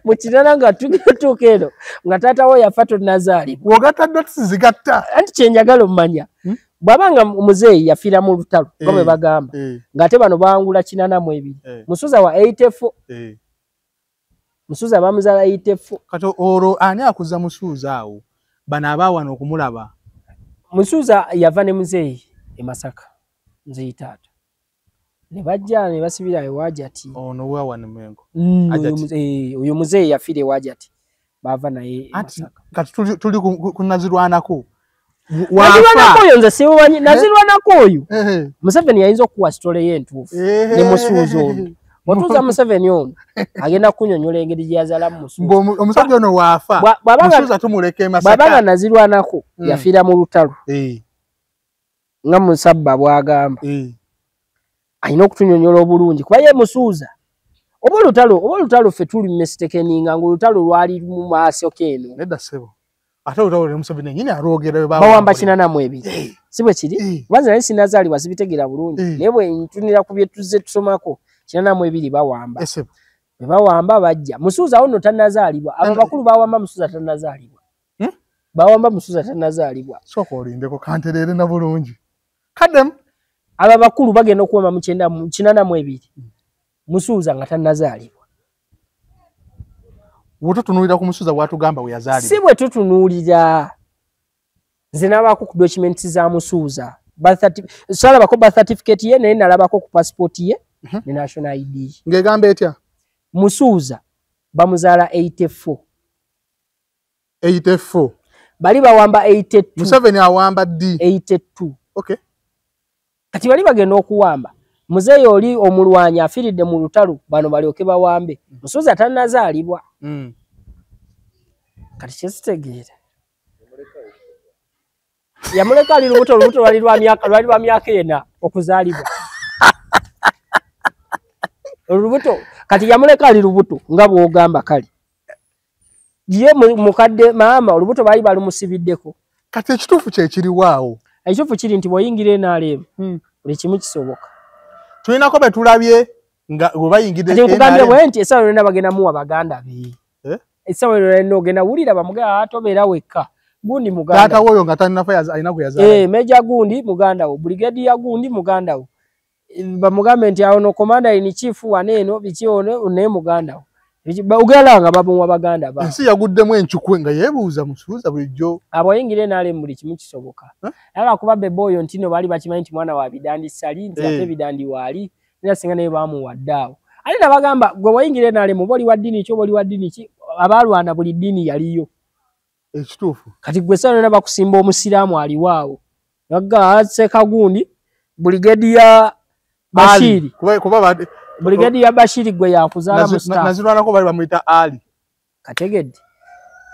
8 nga tutuuka eno nga taatawo yafa tonnazaalibwa wogattadde tuzigatta anti kyenjagala omumanya bw'abanga muzeeyi yafiira mu lutalo nga bwe bagamba ng'ate bano bawangula 82 Musuza wa 84 Musuza bamuzaala 84 kati olwo ani akuza Musuza awo bano abaawana okumulaba Musuza yava ne muzeeyi e Masaka nzeeyi taata ne bajja ne basibira ewa Ajati ono waawana Mengo oyo muzeeyi yafiira ewa Ajati baava naye Masaka kati tuli kunazirwanako nazirwanako oyo nze simumanyi nazirwanako oyo Museveni yayinza okuwa sitole y'entuufu ne Musuza ono otuuza Museveni ono agenda kunyonyola engeri gye yazaalamu Musuza omusajja ono waafa Musuza tumuleke Masaka bw'abanga nazirwanako yafiira mu lutalo nga Musabba bw'agamba alina okutunyonyola obulungi kuba ye Musuza oba olutalo ffe tuli mesitekeninga ng'olutalo lwali mu maaso k'eno nedda ssebo ate olutalo ne Museveni yennyini alwogera bawamba 82 si bwe kiri kuba nze nali sinazaalibwa sibitegera bulungi naye bwe ntunira ku bye tuzze tusomako 82 bawamba bwe bawamba bajja Musuza ono tannazaalibwa abo bakulu bawamba Musuza tannazaalibwa bawamba Musuza tannazaalibwa sooka olindeko kantereere na bulungi kaddemu aba bakulu bagenda okuwamba mu 82 Musuza nga tannazaalibwa wotutunuulira ku Musuza bwatugamba we yazaalibwa si bwe tutunuulira nze nalabako ku documents za Musuza salabako birth certificate ye naye nalabako ku passport ye ne national ID ng'egamba etya Musuza bamuzaala 84 bali bawamba 82 Museveni awamba ddi 82 okay kati bali bagenda okuwamba muzeeyi oli omulwanyi afiiridde mu lutalo bano balyoke bawambe Musuza tannazaalibwa kati kyesitegeera yamuleka ali lubuto lwali lwa myaka 4 okuzaalibwa olubuto kati yamuleka ali lubuto nga bw'ogamba kali ye mukadde maama olubuto bali balumusibiddeko kati ekituufu kye kiriwaawo ekituufu kiri nti bw'oyingira NRM buli kimu kisoboka. Tulinako be tulabye nga bwe bayingidde NRM. Nkugambye bwe nti essaawa yonna bagenda muwa baganda be. Essaawa yonna ogenda wulira bamugamba tobeera wekka. Gundi muganda. Taata woyo nga tannafa alina kwe yazaala. Meja gundi muganda wo. Brigadier gundi muganda wo. Bamugambe nti awo no commander in chief waneeno biki ono ne muganda wo. Ugala nga bamuwa baganda ba. Ensi yaguddemu enchukwe nga yeebuuza musuuza bulijjo. Aboyingire NRM buli kimu kisoboka. Era kuba beboyo ntino bali bakimanyi nti mwana wa bidandi salinzi ate bidandi wali. Nina singa ne bamuwaddaawo. Ali nabagamba gwe wayingire NRM boli wa dini kyo boli wa dini ki abalwana buli dini yaliyo. Ekituufu. Kati gwe sana bakusimba omusiraamu ali waawo. Yagga Sekagundi Brigadier Bashiri. Kuba Brigadier Bashiri gwe yakuzaala mu staff. Nazirwanako bali bamuyita Ali. Kategedde.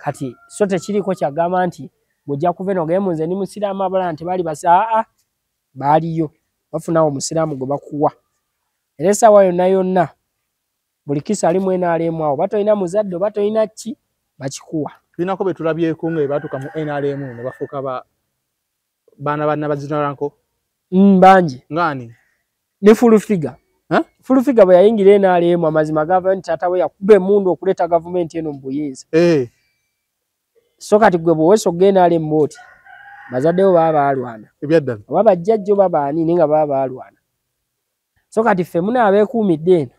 Kati sote kiriko kyagamba nti bujja kuva eno ngeye munze ni musiraamu abalala nti bali basa baliyo. Bafunawo omusiraamu gwe bakuwa. Era essaawa yonna buli kisa ali mu NRM awo batoyina muzadde batoyina ki bakikuwa. Tulinako be tulabyeko nga batuuka mu NRM ne bafuuka baana bazinwalanko. Bangi. Ngani? Ne full figure. Full figure bwe yayingira NRM amazima gavumenti taata we yakuba emundu okuleta gavumenti eno mu buyinza. So kati gwe bweweso genda ali mboti. Bazaddewo baba balwana. Ebyaddala. Baba jjajjo baba ani ninga baba balwana. So kati ffe muna abeekuumidde eno.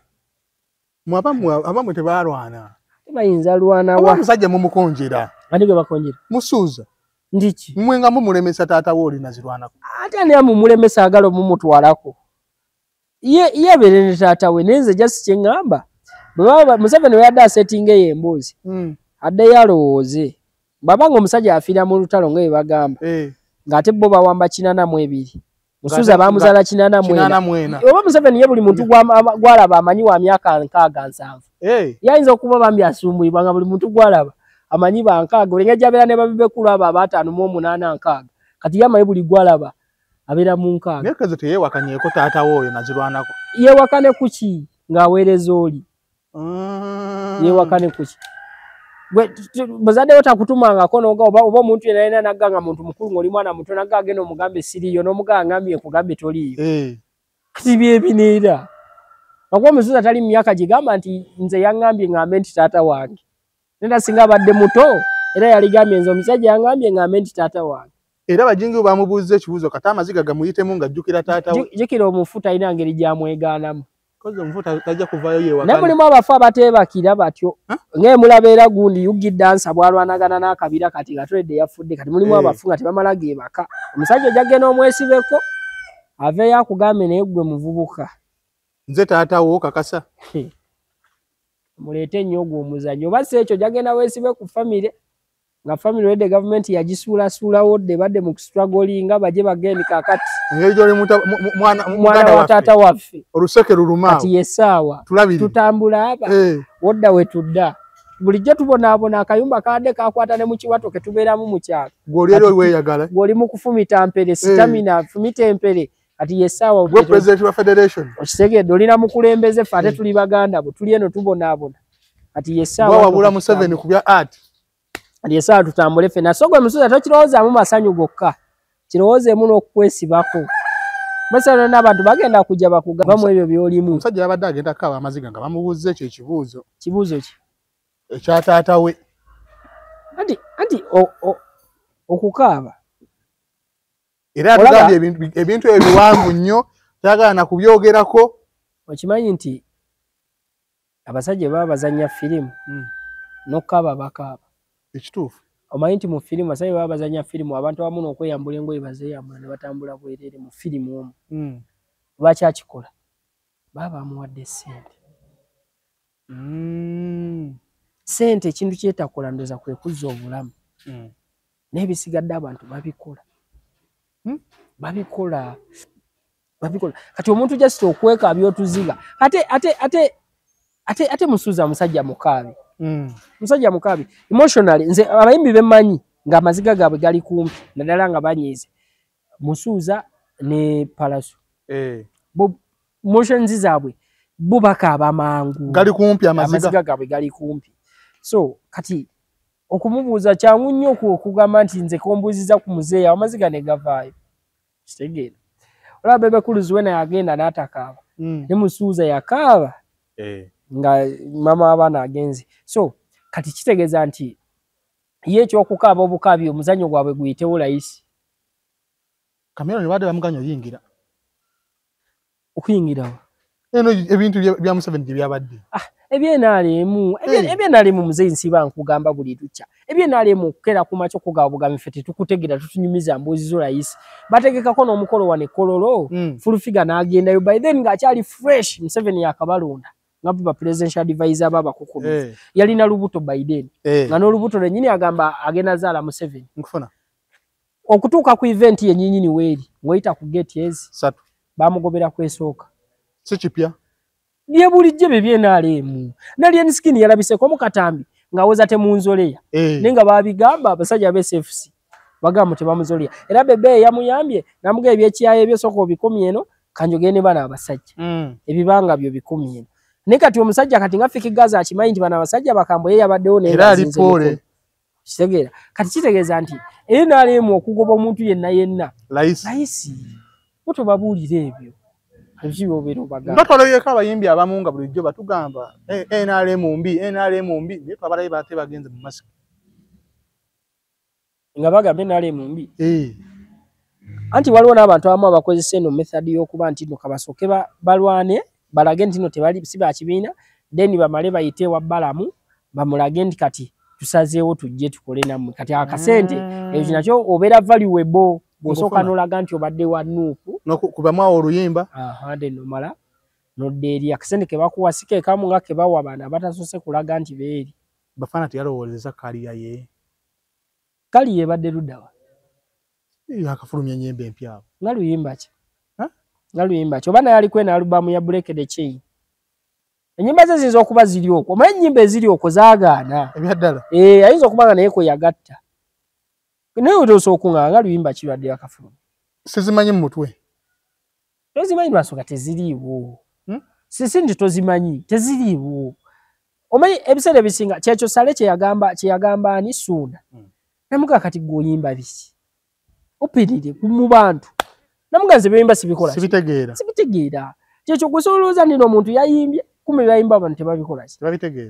Abamwe tebalwana. Tebayinza lwana wa. Omusajja mumukonjera. Ani gwe bakonjera? Musuuza. Ndiki. Mmwe nga mumulemesa taata wo oli nazirwanako. Ate ani amumulemesa agalo mumutwalako. Ye abeere ne taata we nenze just kye ngamba. Baba Museveni we yadda setting ey'emboozi. Adde yalowooze. Babanga omusajja afiira mu lutalo nga bagamba. Ng'ate bo bawamba 82. Musuuza bamuzaala 84. Oba Museveni ye buli muntu gwalaba amanyi wa myaka 67. Yayinza okuba bambi asumbulibwa nga buli muntu gwalaba amanyi ba 6. Olenga jabeera ne babibe kulaba abatano mu 8 6. Kati yamaye buli gwalaba abeera mu 6. Nekaze teyewakanyeko taata woyo nazirwanako. Yewakane kuki ng'aweereza oli. Yewakane kuki. Bazadde otakutumanga kono oba omuntu yenna naganga muntu mukulu ng'oli mwana muto naganga eno omugambe siriyo n'omuganga ngambye kugambe toliyo. Kati byebiniira. Akuba omusuuza tali mu myaka gigamba nti nze yangambye ngambe nti taata wange. Nenda singa abadde muto era yaligambye nze omusajja yangambye ngambe nti taata wange. Era bajingi bamubuuza ekibuuzo kati amaziga gamuyitemu ng'ajjukira taata we. Jjukira omufuta alina ngeri gy'amwegaanamu. Koze omufuta tajja kuvaayo yeewakana. Naye mulimu abafu abateebakira batyo. Ng'emulabeera gundi yugiddansa bwalwanagana n'akabira kati gatwedde yafudde kati mulimu abafu nga tebamala geebaka. Omusajja ojja genda omwesibeko aveeyo akugambe naye ggwe muvubuka. Nze taata wo kakasa. Muleete nnyo ogwo omuzannyo. Oba si ekyo jagenda weesibe ku famire. Nga famire wedde gavumenti yagisuulasuulawo dde badde mu kustruggolinga bajje bagende kaakati. Engeri gy'oli mwana wa taata waffe. Oluseke lulumaawo. Kati yessaawa. Tulabire. Tutambula aba. Wodda we tudda. Bulijjo tubonaabona akayumba kadde kakwata ne mu kiwato ke tubeeramu mu kyalo. Gw'oli eri weeyagala. Gw'oli mu kufumita mpere, sitamina, fumita empere. Kati yessaawa. Gwe president wa federation. Okitegedde olina mukulembeze ffe ate tuli baganda bo tuli eno tubonaabona. Kati yessaawa. Gwe wabula Museveni ku bya art. Kati yessaawa tutambule ffenna. So gwe musuuza tokirowoozaamu masanyu gokka. Kirowoozeemu n'okwesibako. Masala n'abantu bagenda kujja bakugabamu ebyo by'olimu. Omusajja yabadde agenda kaaba amaziga nga bamubuuzza ekyo ekibuuzo. Kibuuzo ki? Ekya taata we. Anti okukaaba. Era atugambye ebintu ebiwanvu nnyo tagala na kubyogerako. Okimanyi nti abasajja baba bazannya firimu n'okukaaba bakaaba. Ekituufu. Omanyi nti mu firimu abasajja baba bazannya firimu abantu abamu n'okweyambula engoye bazeeyambula ne batambula bwereere mu firimu omwo. Lwaki akikola? Baba bamuwadde ssente. Ssente ekintu kyetakola ndoza kwe kuzza obulamu. N'ebisigadde abantu babikola. Babikola. Kati omuntu just okweka byotuziga. Ate musuuza musajja mukaabi. Musajja mukaabi. Emotionally nze abayimbi bemmanyi nga amaziga gaabwe gali kumpi naddala nga banyiize. Musuuza ne Palaso. Motions zaabwe bo bakaaba mangu. Gali kumpi amaziga gaabwe gali kumpi. So kati okumubuuza kyangu nnyo okugamba nti nze kombuuziza ku muzeeyi amaziga ne gavaayo. Kitegeera. Olaba Bebe Cruz wena yagenda n'atakaaba. Ne Musuuza yakaaba. Nga mama abana agenzi. So kati kitegeeza nti ye ekyokukaaba obukaabi omuzannyo gwabwe guyitewo layisi. Cameron bade bamuganyo yingira. Okuyingirawo. Eno ebintu bya Museveni byabadde. Ebyenalemu muzeyi nsiba nkugamba buli tucha. Ebyenalemu okukera ku macho kugabuga mfete tukutegera tutunyumiza mbuzi zo layisi. Bategekako n'omukolo wane kololo. Full figure n'agenda yo by then ng'akyali fresh Museveni yakabalonda. Ngaba presidential advisor baba kukumi. Yalina lubuto by then. Nga n'olubuto lwennyini agamba agenda zaala Museveni. Nkufuna. Okutuuka ku event yennyini weeri ngoyita ku gate ezi. Satu. Bamugobera kwesooka. Sikipya. Bye bulijje byenalemu. Nalien skin yalabiseko mu katambi ngawoza temunzoleya. Nenga babigamba abasajja be SFC. Bagamba tebamuzoleya. Era Bebe yamuyambye namuga ebyekiyaye byosoko bikumi eno kanjogene bana abasajja. Ebibanga byo bikumi eno. Nekati omusajja kati ngafiki Gaza akimanyi nti bana abasajja bakambo ye yabaddewo ne era alipole. Kitegeera. Kati kitegeeza nti NRM okugoba omuntu yenna layisi. Muto babuulire ebyo. Ebyo bagamba. Batwaleyeko abayimbi abamu nga bulijjo batugamba NRM mbi naye twabalaye bate bagenze mu masiki. Nga bagamba NRM mbi. Anti waliwo n'abantu abamu abakozesa eno method y'okuba nti no kabasoke balwane balage nti no tebali siba kibiina then bamale bayite wa balamu bamulage nti kati tusazeewo tujje tukole namwe kati akasente ekyo nakyo obeera valuable bw'osooka n'olaga nti obadde wa Nuupu kubamu oluyimba then nomala nodde eri akasente ke bakuwasika ekamu nga ke bawa abaana abatasose kulaga nti beeri Bafana teyalowooleza kaliya ye kali yebadde luddawa akafulumya ennyembe empya nga luyimba ki nga luyimba ki oba naye aliko eno alubamu ya Break the Chain ennyimba ze ziyinza okuba ziri okwo omanyi ennyimba eziri okwo zaagaana ebyaddala ayinza okuba nga naye kwe yagatta naye otosookunga nga luyimba kirwadde akafulumya sizimanyi mu mutwe tozimanyi lwasooka teziriiwo sisi nti tozimanyi teziriiwo omanyi ebiseera ebisinga kyekyo Sale kyeyagamba ani Suuna namuga kati gweoyimba biki opirire mu bantu namuga nze byoyimba sibikola sibitegeera kyekyo gusolooza nino omuntu yayimbye kumi bayimba abantu tebabikola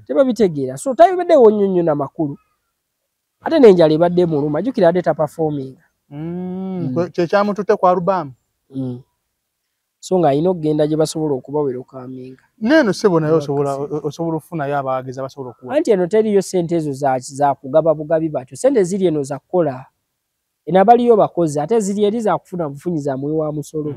tebabitegeera so tayibaddewo nnyonnyona makulu ate n'enjala ebadde muluma jjukira adde taperforminga kyekyamututte ku alubamu so ng'alina okugenda gye basobola okubawera okaminga neeno sebo naye osobola okufunayo abawagizi abasobola okuwa anti eno teriyo sente ezo za kugaba bugabi batyo sente ziri eno za kukola eno abaliyo bakozi ate ziri eri za kufuna bufunyiza muwi wa musolo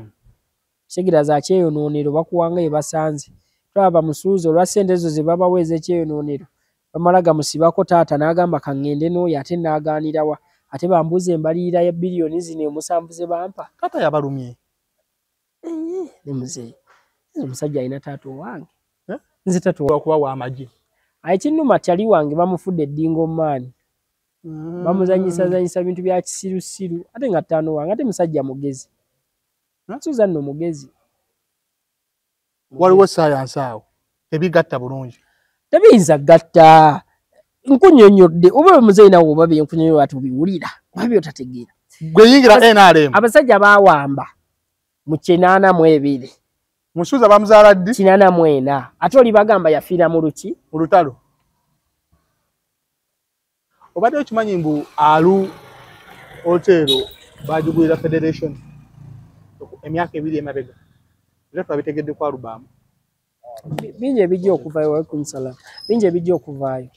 kitegeera za kyeyonoonero bakuwanga ye basanze twaba Musuuza olwa sente ezo ze babaweeza ekyeyonoonero bamala gamusibako taata n'agamba kaŋŋende n'oyo ate n'agaanirawa ate bambuuza embalirira ya biliyoni zino 7 ze bampa taata yabalumye ne muzeeyi omusajja alina taata owange nze taata okuba wa amagye ekinnuma tyali wange bamufudde eddingo maani bamuzanyisa bintu bya kisirusiru ate nga ttaano wange ate musajja mugezi Suuza nno mugezi waliwo saayansi awo ebigatta bulungi tebiyinza gatta nkunyonyodde oba muzeeyi nawe oba byenkunyonyola atubiwulira oba byotategeera gweyingira NRM abasajja baawamba mu 82 Musuuza bamuzaala ddi 84 ate oli bagamba yafiira mu luki mu lutalo obadde okimanyi mbu alu otero bajugulira federation emyaka 2 emabega era twabitegedde ku alubamu bingi ebijja okuvaayo wakunsala bingi ebijja okuvaayo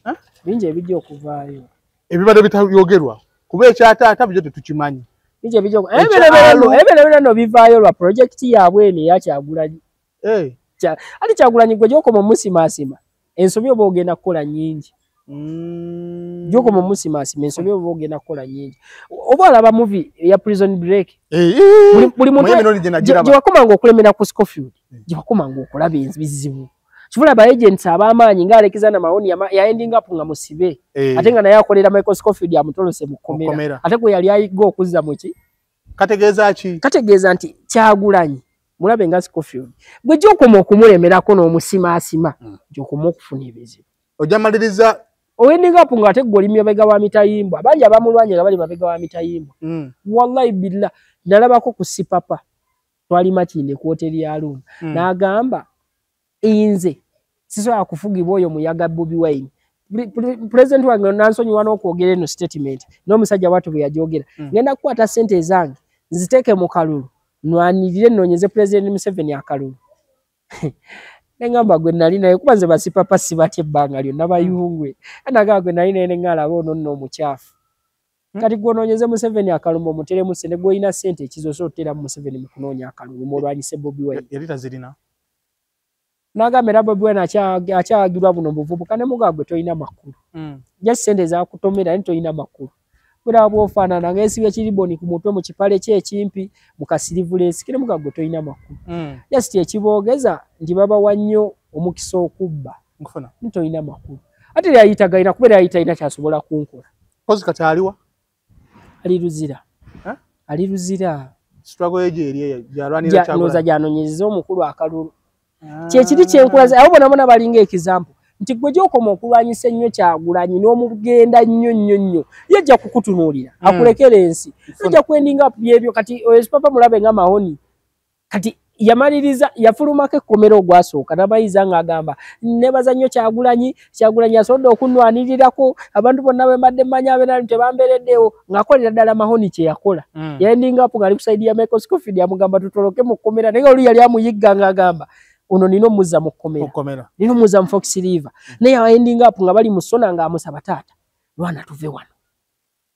bingi ebijja okuvaayo ebibadde bitayogerwa kuba ekyataata byo tetukimanyi bingi ebijja ebyo no bivaayo lwa projekiti yaabwe eno eya Kyagulanyi ate Kyagulanyi gwe gyokoma musimaasima ensobi oba ogenda kukola nnyingi gyokoma musimaasima ensobi oba ogenda kukola nnyingi oba olaba movie ya Prison Break buli muntu gye wakomanga okulemera ku Scofield gye wakomanga okulaba bizibu kivula ba agents ab'amaanyi nga Alexander Mahoni yaending up nga musibe ate nga naye akolera Michael Scofield amutolose mu komera ate gwe yali ayiga okuzza mu ki kategeeza nti Kyagulanyi mulabe nga Scofield gwe gyokoma okumulemerako n'omusimaasima gyokoma okufuna ebizibu ojamaliriza owending up nga ate gwe oli mabega wa mitayimbwa abangi abamulwanye nga bali mabega wa mitayimbwa wallahi billah nalabako ku Sipapa twali Makinde ku hoteli ya Aruna n'agamba inze sisobola kufugibwa oyo muyaga Bobi Wine. President wange nansonyiwa n'okwogera eno statement n'omusajja watu bwe yajogera ngenda kukwata ssente zange nziteeke mu kalulu nwanirire nnoonyeze President Museveni akalulu. Nengamba gwe nali naye kuba nze basipapa sibatya ebbanga lyonna bayungwe anagaa gwe nali naye nengaalaba ono nno omukyafu kati gwonoonyeze Museveni akalulu omuteremu ssente gw'olina ssente ekizo so otera mu Museveni mu kunoonya akalulu mwolwanyise Bobi Wine yali tazirina n'agamba era Bobi Wine akyawagirwa buno buvubuka ne mugaa gwe tolina makulu just ssente zaakutomera naye tolina makulu bwera bw'ofaanana ng'esibye ekiriboni ku mutwe mu kipale kye ekimpi mu kasirivuleesi kiri mugaa gwe tolina makulu just ekiboogeza nti babawa nnyo omukisa okubba tolina makulu ate yayitagalina kubeera yayita kyasobola kunkola kozi kati aliwa ali Luzira ali Luzira struggle yeje eri yalwanira kyanoza jyanonyeza omukulu akalulu kyekiri kyenkulaze abo bonabona balinga ekizampo nti gwe gyokoma okulwanyisa ennyo Kyagulanyi n'omugenda nnyo yajja kukutunuulira akulekera ensi yajja kwendinga byebyo kati Sipapa mulabe nga Mahoni kati yamaliriza yafulumako ekkomero ogwasooka n'abayiza ng'agamba nebaza nnyo Kyagulanyi asobodde okunwanirirako abantu bonna bwe mbadde mmanya abenali tebambeereddewo ng'akolera ddala Mahoni kye yakola yendingapo ng'ali ku saidi ya Michael Scofield yamugamba tutoloke mu kkomera naye oli yali amuyigga ng'agamba ono nina omuzza mu kkomera nina omuzza mu Fox River naye yendingapo nga bali mu Sona ng'amusaba taata lwana tuve wano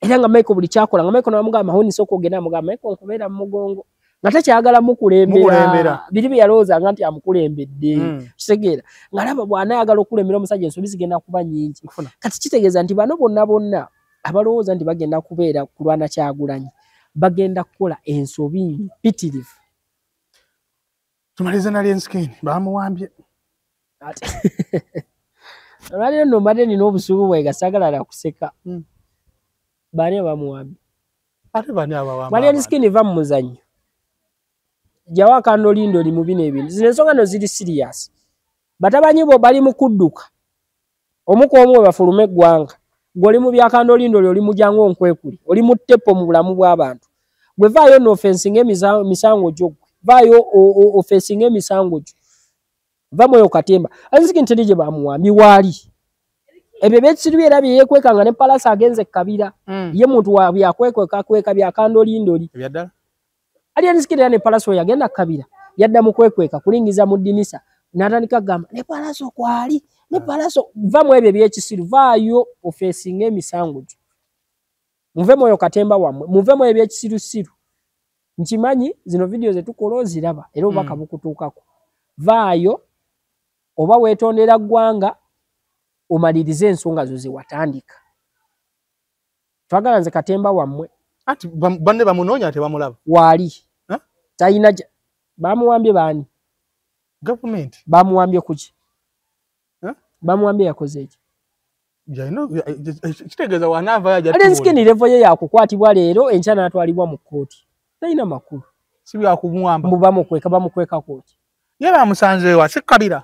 era nga Michael buli kyakola nga Michael n'amugamba Mahoni sooka ogenda amugamba Michael nkubeera mu mugongo nga takyagala mukulembera biri bye yalowoozanga nti amukulembedde kitegeera ng'alaba bw'anaayagala okulembera omusajja ensobi zigenda kuba nnyingi kati kitegeeza nti bano bonna abalowooza nti bagenda kubeera kulwana Kyagulanyi bagenda kukola ensobi mpitirivu. Tumalize na Lionskin bamuwambye olwaliro nno mbadde nina obusuubu bwega saagala na kuseka baani abamuwambye ate baani abawamba Lionskin va mu muzannyo jawa akandolindo oli mu bino ebintu zino ensonga no ziri serious batabanyi bo bali mu kudduka omu ku omu we bafulume eggwanga gw'oli mu byakandolindo oli mu jangu onkwekuli oli mu ttepo mu bulamu bw'abantu gwe vaayo n'ofensinga emisango gyo vaayo ofensinga emisango gyo va mweyo katemba Lionskin teri gye bamuwambi waali ebyo byekisiru era bye yeekwekanga ne Palasa agenze Kabira ye muntu wa byakwekweka byakandolindo oli ebyaddala Lionskin ne Palasa yagenda Kabira yadda mu kwekweka kulingiza mu ddinisa n'atandika kugamba ne Palasa kwali ne Palasa va mu ebyo byekisiru vaayo ofensinga emisango gyo muve mwoyo katemba wammwe muve mu ebyekisirusiru nkimanyi zino video ze tukola oziraba era obubaka bukutuukako vaayo oba weetondera ggwanga omalirize ensonga zo ze watandika twagala nze katemba wammwe ati banne bamunoonya tebamulaba waali talina bamuwambye baani government bamuwambye kuki bamuwambye yakoze eki kitegeeza wanaava yaja Lionskin levo ye yakukwatibwa leero enkya n'atwalibwa mu kkooti talina makulu si byakumuwamba bamukweka kooti ye bamusanzeewa si Kabira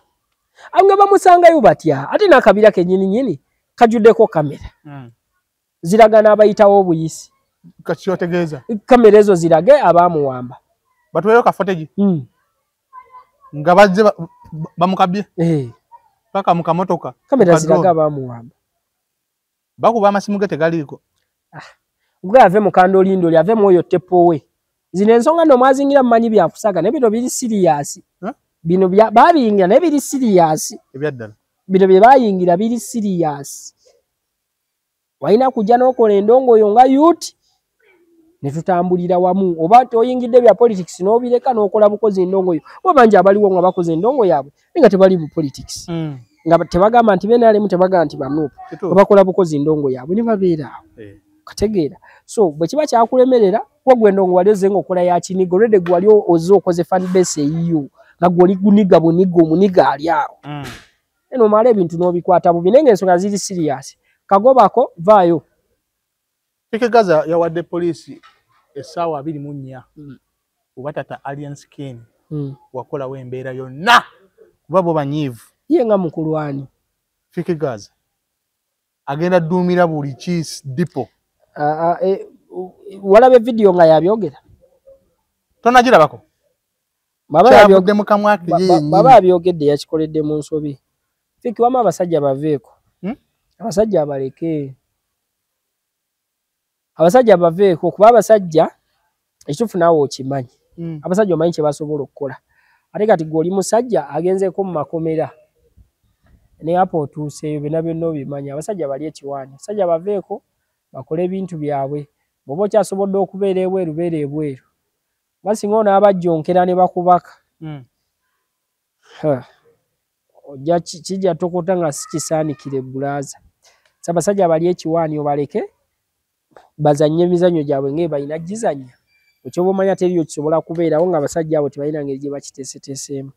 nga bamusangayo batya ate n'Akabira kennyini kajuddeko kamera ziraga n'abayitawo obuyisi kakyotegeeza kamera ezo zirage abaamuwamba batuweyo ka footage nga bazze bamukabye paka mu kamotoka kamera ziraga abaamuwamba bakuba amasimu ge tegaliiko gwe ave mu kandolindo ave mu oyo teppowe zino ensonga nno mwazingira mumanyi byakusaga naye bino biri siriyasi bino baabiyingira naye biri siriyasi ebyaddala bino bye baayingira biri siriyasi walina kujja n'okola endongoyo nga youth ne tutambulira wamu oba toyingidde bya politics n'obireka n'okola bukozi endongoyo obanji abaliwo nga bakoze endongo yaabwe nga tebali mu politics nga tebagamba nti benaalemu tebagamba nti banuupu bakola bukozi endongo yaabwe ne babeera awo kategeera so bwe kiba kyakulemerera gwe endongo wali oze ng'okola ya kiniga olwedde gwe wali oze okoze fan base eyiyo nga gwe oli guniga buniga omuniga ali awo eno omala ebintu n'obikwata bubi naye ng'ensonga ziri serious kagobako vaayo Gaza yawadde poliisi essaawa 24 oba tata Lionskin wakolawo embeera yonna kuba bo banyiivu ye nga mukulwani Gaza agenda dduumira buli kiisi dipo walabe video nga yabyogera Tonagirabako. Kyavudde mu kamwa ke yennyini. Baba abyogedde yakikoledde mu nsobi. Fiki wama abasajja baveeko. Abasajja abaleke. Abasajja baveeko kuba abasajja ekitufu naawe okimanyi. Abasajja omanyi kye basobola okukola. Ate kati gwe oli musajja agenzeeko mu makomera. Ne apo otuuseeyo byonna byonna obimanyi. Abasajja bali ekiwaanyi. Abasajja baveeko bakole ebintu byabwe. Bw'oba okyasobodde okubeera ebweru beera ebweru. Basinga n'abajjonkera ne bakubaka. Ojja kijja tokota nga si kisaanikire bulaaza. Abasajja bali ekiwaanyi obaleke bazannye emizannyo gyabwe ng'e balina gizannya. Ekyoba omanya teriyo kisobola kubeerawo nga abasajja abo tebalina ngeri gye bakiteeseteeseemu.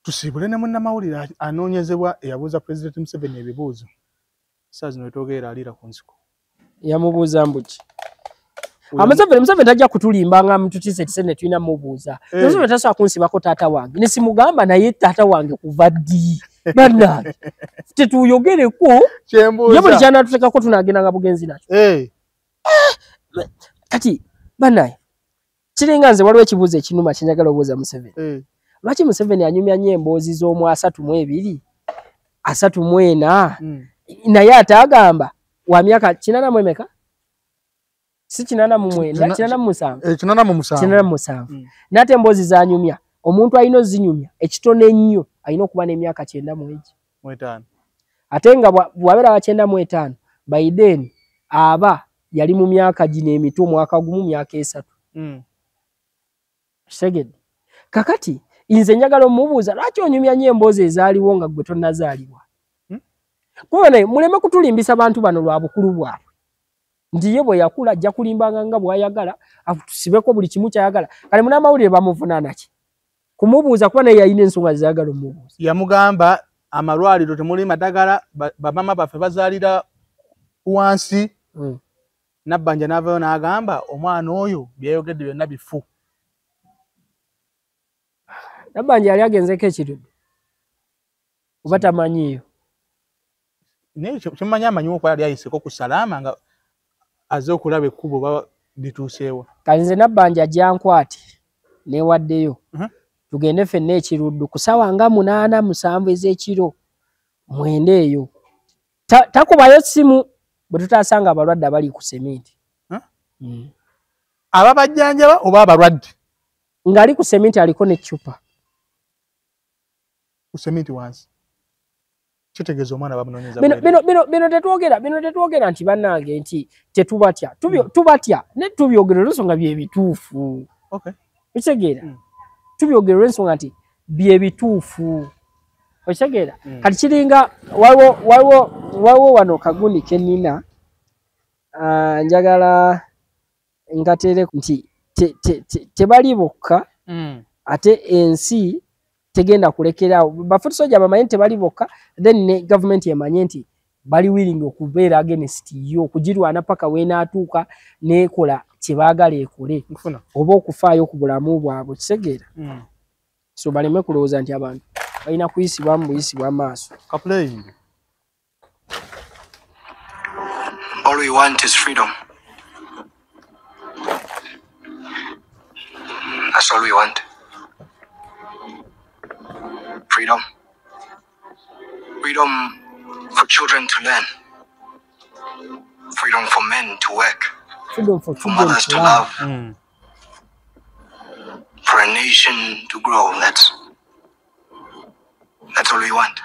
Tusiibule ne munnamawulire anoonyezebwa eyabuuza Pulezidenti Museveni ebibuuzo. Saa zino wetwogerera aliira ku nsiko. Yamubuuza mbuki. Museveni tajja kutulimba nga mututiise ne tulina mubuuza. Museveni tasobola kunsibako taata wange. Ne simugamba naye taata wange kuva ddi. Bannange. Tetuyogereko. Ye buli kyanaatutekako tunaagendanga bugenzi nakyo. Kati bannange kiringa nze waliwo ekibuuzo ekinuma kye njagala obuuza Museveni. Lwaki Museveni anyumya nnyo emboozi z'omu 32, 34 naye ate agamba wa myaka 84? Si 89, 87. N'ate emboozi z'anyumya omuntu alina ozinyumya ekitone ennyo alina okuba n'emyaka 95. Ate nga bw'abeera wa 95 Biden aba yali mu myaka gino emito mwaka gumu myaka 3. Segedde. Kakati inze njagala omubuuza lwaki onyumya nnyo emboozi ezaaliwo nga gwe tonnazaalibwa? Kubona muleme kutulimbisa bantu bano lwa bukulu bwabwe. Nti ye bwe yakula ajja kulimbanga nga bw'ayagala atusibeko buli kimu ky'ayagala. Kale munnamawulire bamuvunaana ki? Kumubuuza kuba naye yalina ensonga zaagala omubuuza. Yamugamba amalwaliro temuli madagala bamama baffe bazaalira wansi. Nabbanja n'avaayo n'agamba omwana oyo byayogedde byonna bifu. Nabbanja yali agenzeko ekirudde oba tamanyiiyo? Naye kyemmanyi amanyiwo kuba yali ayiseko ku Salaama nga azze okulaba ekkubo oba lituuseewo. Kale nze Nabbanja gyankwate neewaddeyo tugende ffenna ekiruddu ku ssaawa nga 8, 7 ez'ekiro mwenda eyo. Takubayo ssimu bwe tutaasanga abalwadde abali ku seminti. Ababajjanjaba oba abalwadde? Ng'ali ku seminti aliko n'eccupa. Ku seminti wansi. Kitegeeza omwana bamunoonyeza bwere. Bino tetwogera nti bannange nti tetubatya. Tubatya ne tubyogera olw'ensonga bye bituufu. Okitegeera? Tubyogera olw'ensonga nti bye bituufu. Okitegeera? Kati kiringa waliwo wano kagundi ke nnina njagala ngateere nti tebali bokka ate ensi tegenda kulekeraawo. Bafutusojja bamanyi nti tebali bokka, then ne gavumenti emanye nti bali willing okubeera against yo okugirwana paka weenaatuuka neekola kye baagala ekole oba okufaayo ku bulamu bwabwe. Kisegeera? So baleme kulowooza nti abantu balina kuyisibwa mu buyisibwa maaso. All we want is freedom. That's all we want. Freedom. Freedom for children to learn. Freedom for men to work. Freedom for mothers to love. For a nation to grow. That's all we want.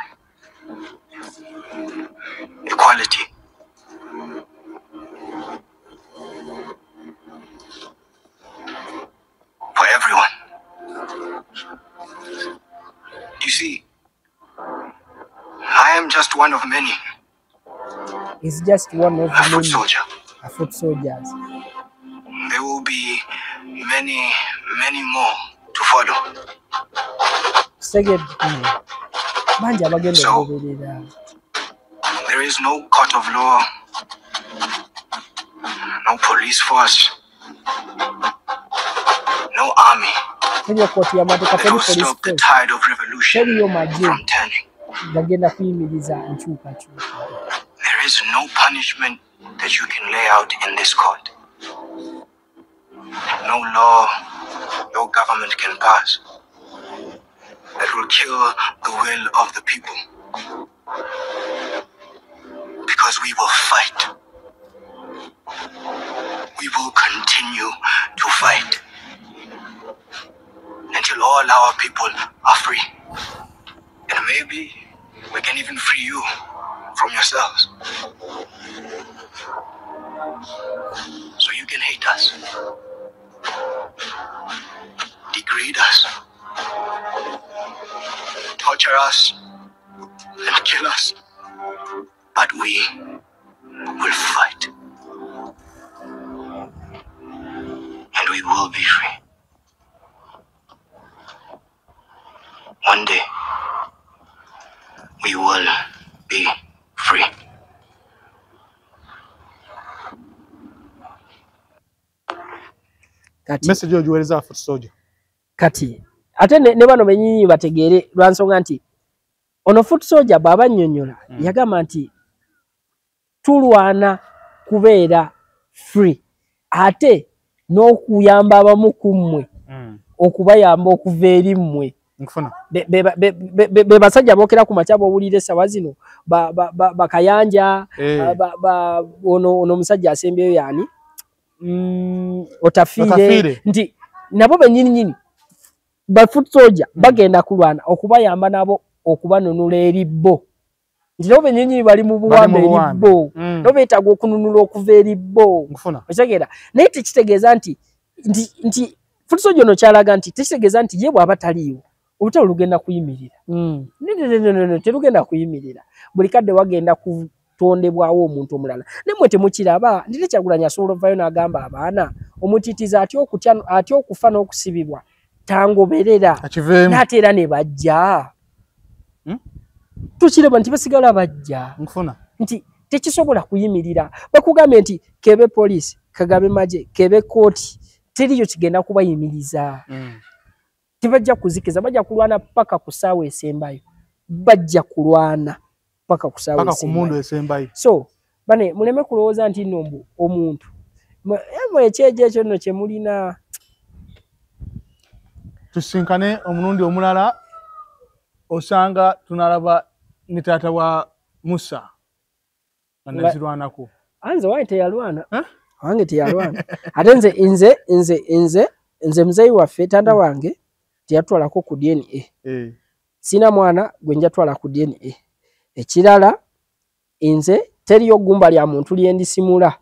Equality. For everyone. You see, I am just one of many. He's just one of a foot soldier. A foot soldiers. There will be many, many more to follow. So, there is no court of law, no police force, no army that will stop the tide of revolution from turning. There is no punishment that you can lay out in this court. No law, your government can pass that will kill the will of the people. Because we will fight. We will continue to fight until all our people are free. And maybe we can even free you from yourselves. So you can hate us, degrade us, torture us, and kill us. But we will fight. And we will be free. One day, we will be free. Message ojuwereza Foot Soldier. Kati ate ne bano benyinyi bategeere lwansonga nti ono Foot Soldier baba nnyonnyola yagamba nti tulwana kubeera free ate n'okuyamba abamu ku mmwe okubayamba okuva eri mmwe. Be basajja bookera ku makyabo owulira essaawa zino bakayanja ono omusajja asembyeyo yaani otafiire nti nabo bennyini ba Foot Soldier bagenda kulwana okubayamba nabo okubanunula eri bo. Nti nabo bennyini bali mu buwambe eri bo. Nabo beetaaga okununula okuva eri bo. Okitegeera naye tekitegeeza nti Foot Soldier ono kyalaga nti tekitegeeza nti ye bw'aba taliiwo olutalo lugenda kuyimirira. Terugenda kuyimirira. Buli kadde wagenda kutondebwawo omuntu omulala. Nemwe temukiraba ndire Kyagulanyi asobola ovaayo n'agamba abaana omutiitiza atya okufa n'okusibibwa tangoberera n'ate era ne bajja. Tukiraba nti basigala bajja nti tekisobola kuyimirira. Bakugambye nti kebe poliisi Kagabe maje kebe kooti teriyo kigenda kubayimiriza. Tibajja kuzikiza bajja kulwana paka ku ssaawa esembayo. Bajja kulwana paka ku ssaawa esembayo. So bane muleme kulowooza nti nno omuntu ekyejo ekyo nno kye mulina. Tusinkane omulundi omulala osanga tunalaba ne taata wa Musa anazirwanako. Anze wange teyalwana. Wange teyalwana. Ate nze muzeeyi waffe tanda wange teyatwalako ku DNA. Sina mwana gwe njatwala ku DNA. Ekirala nze teriyo gumba lya muntu lyendisimula.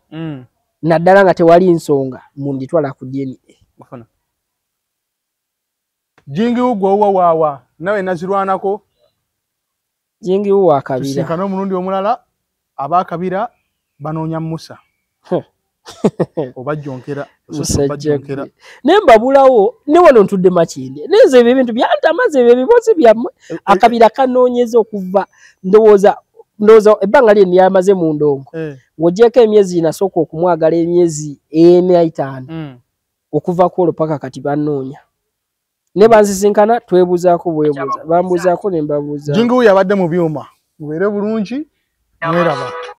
Naddala nga tewali nsonga munditwala ku DNA. Jingi ugwo wawa nawe nazirwanako. Jingi uwa akabira. Tusinkane omulundi omulala abakabira banoonya Musa. Obajjonkera obajjonkera nembabulawo ne wano ntudde Makinde neze ebintu byantamaze ebibozi byammwe akabira kanoonyeza okuva ndowooza ebbanga lye lyamaze mu ndongo ng'ogyeko emyezi nasooka okumwagala emyezi 4 okuva ku olwo paka kati bannoonya ne banzisinkana twebuuzaako bwebuuza bambuuzaako ne mbabuuza. Jingu yabadde mu byuma mubeere bulungi mweraba.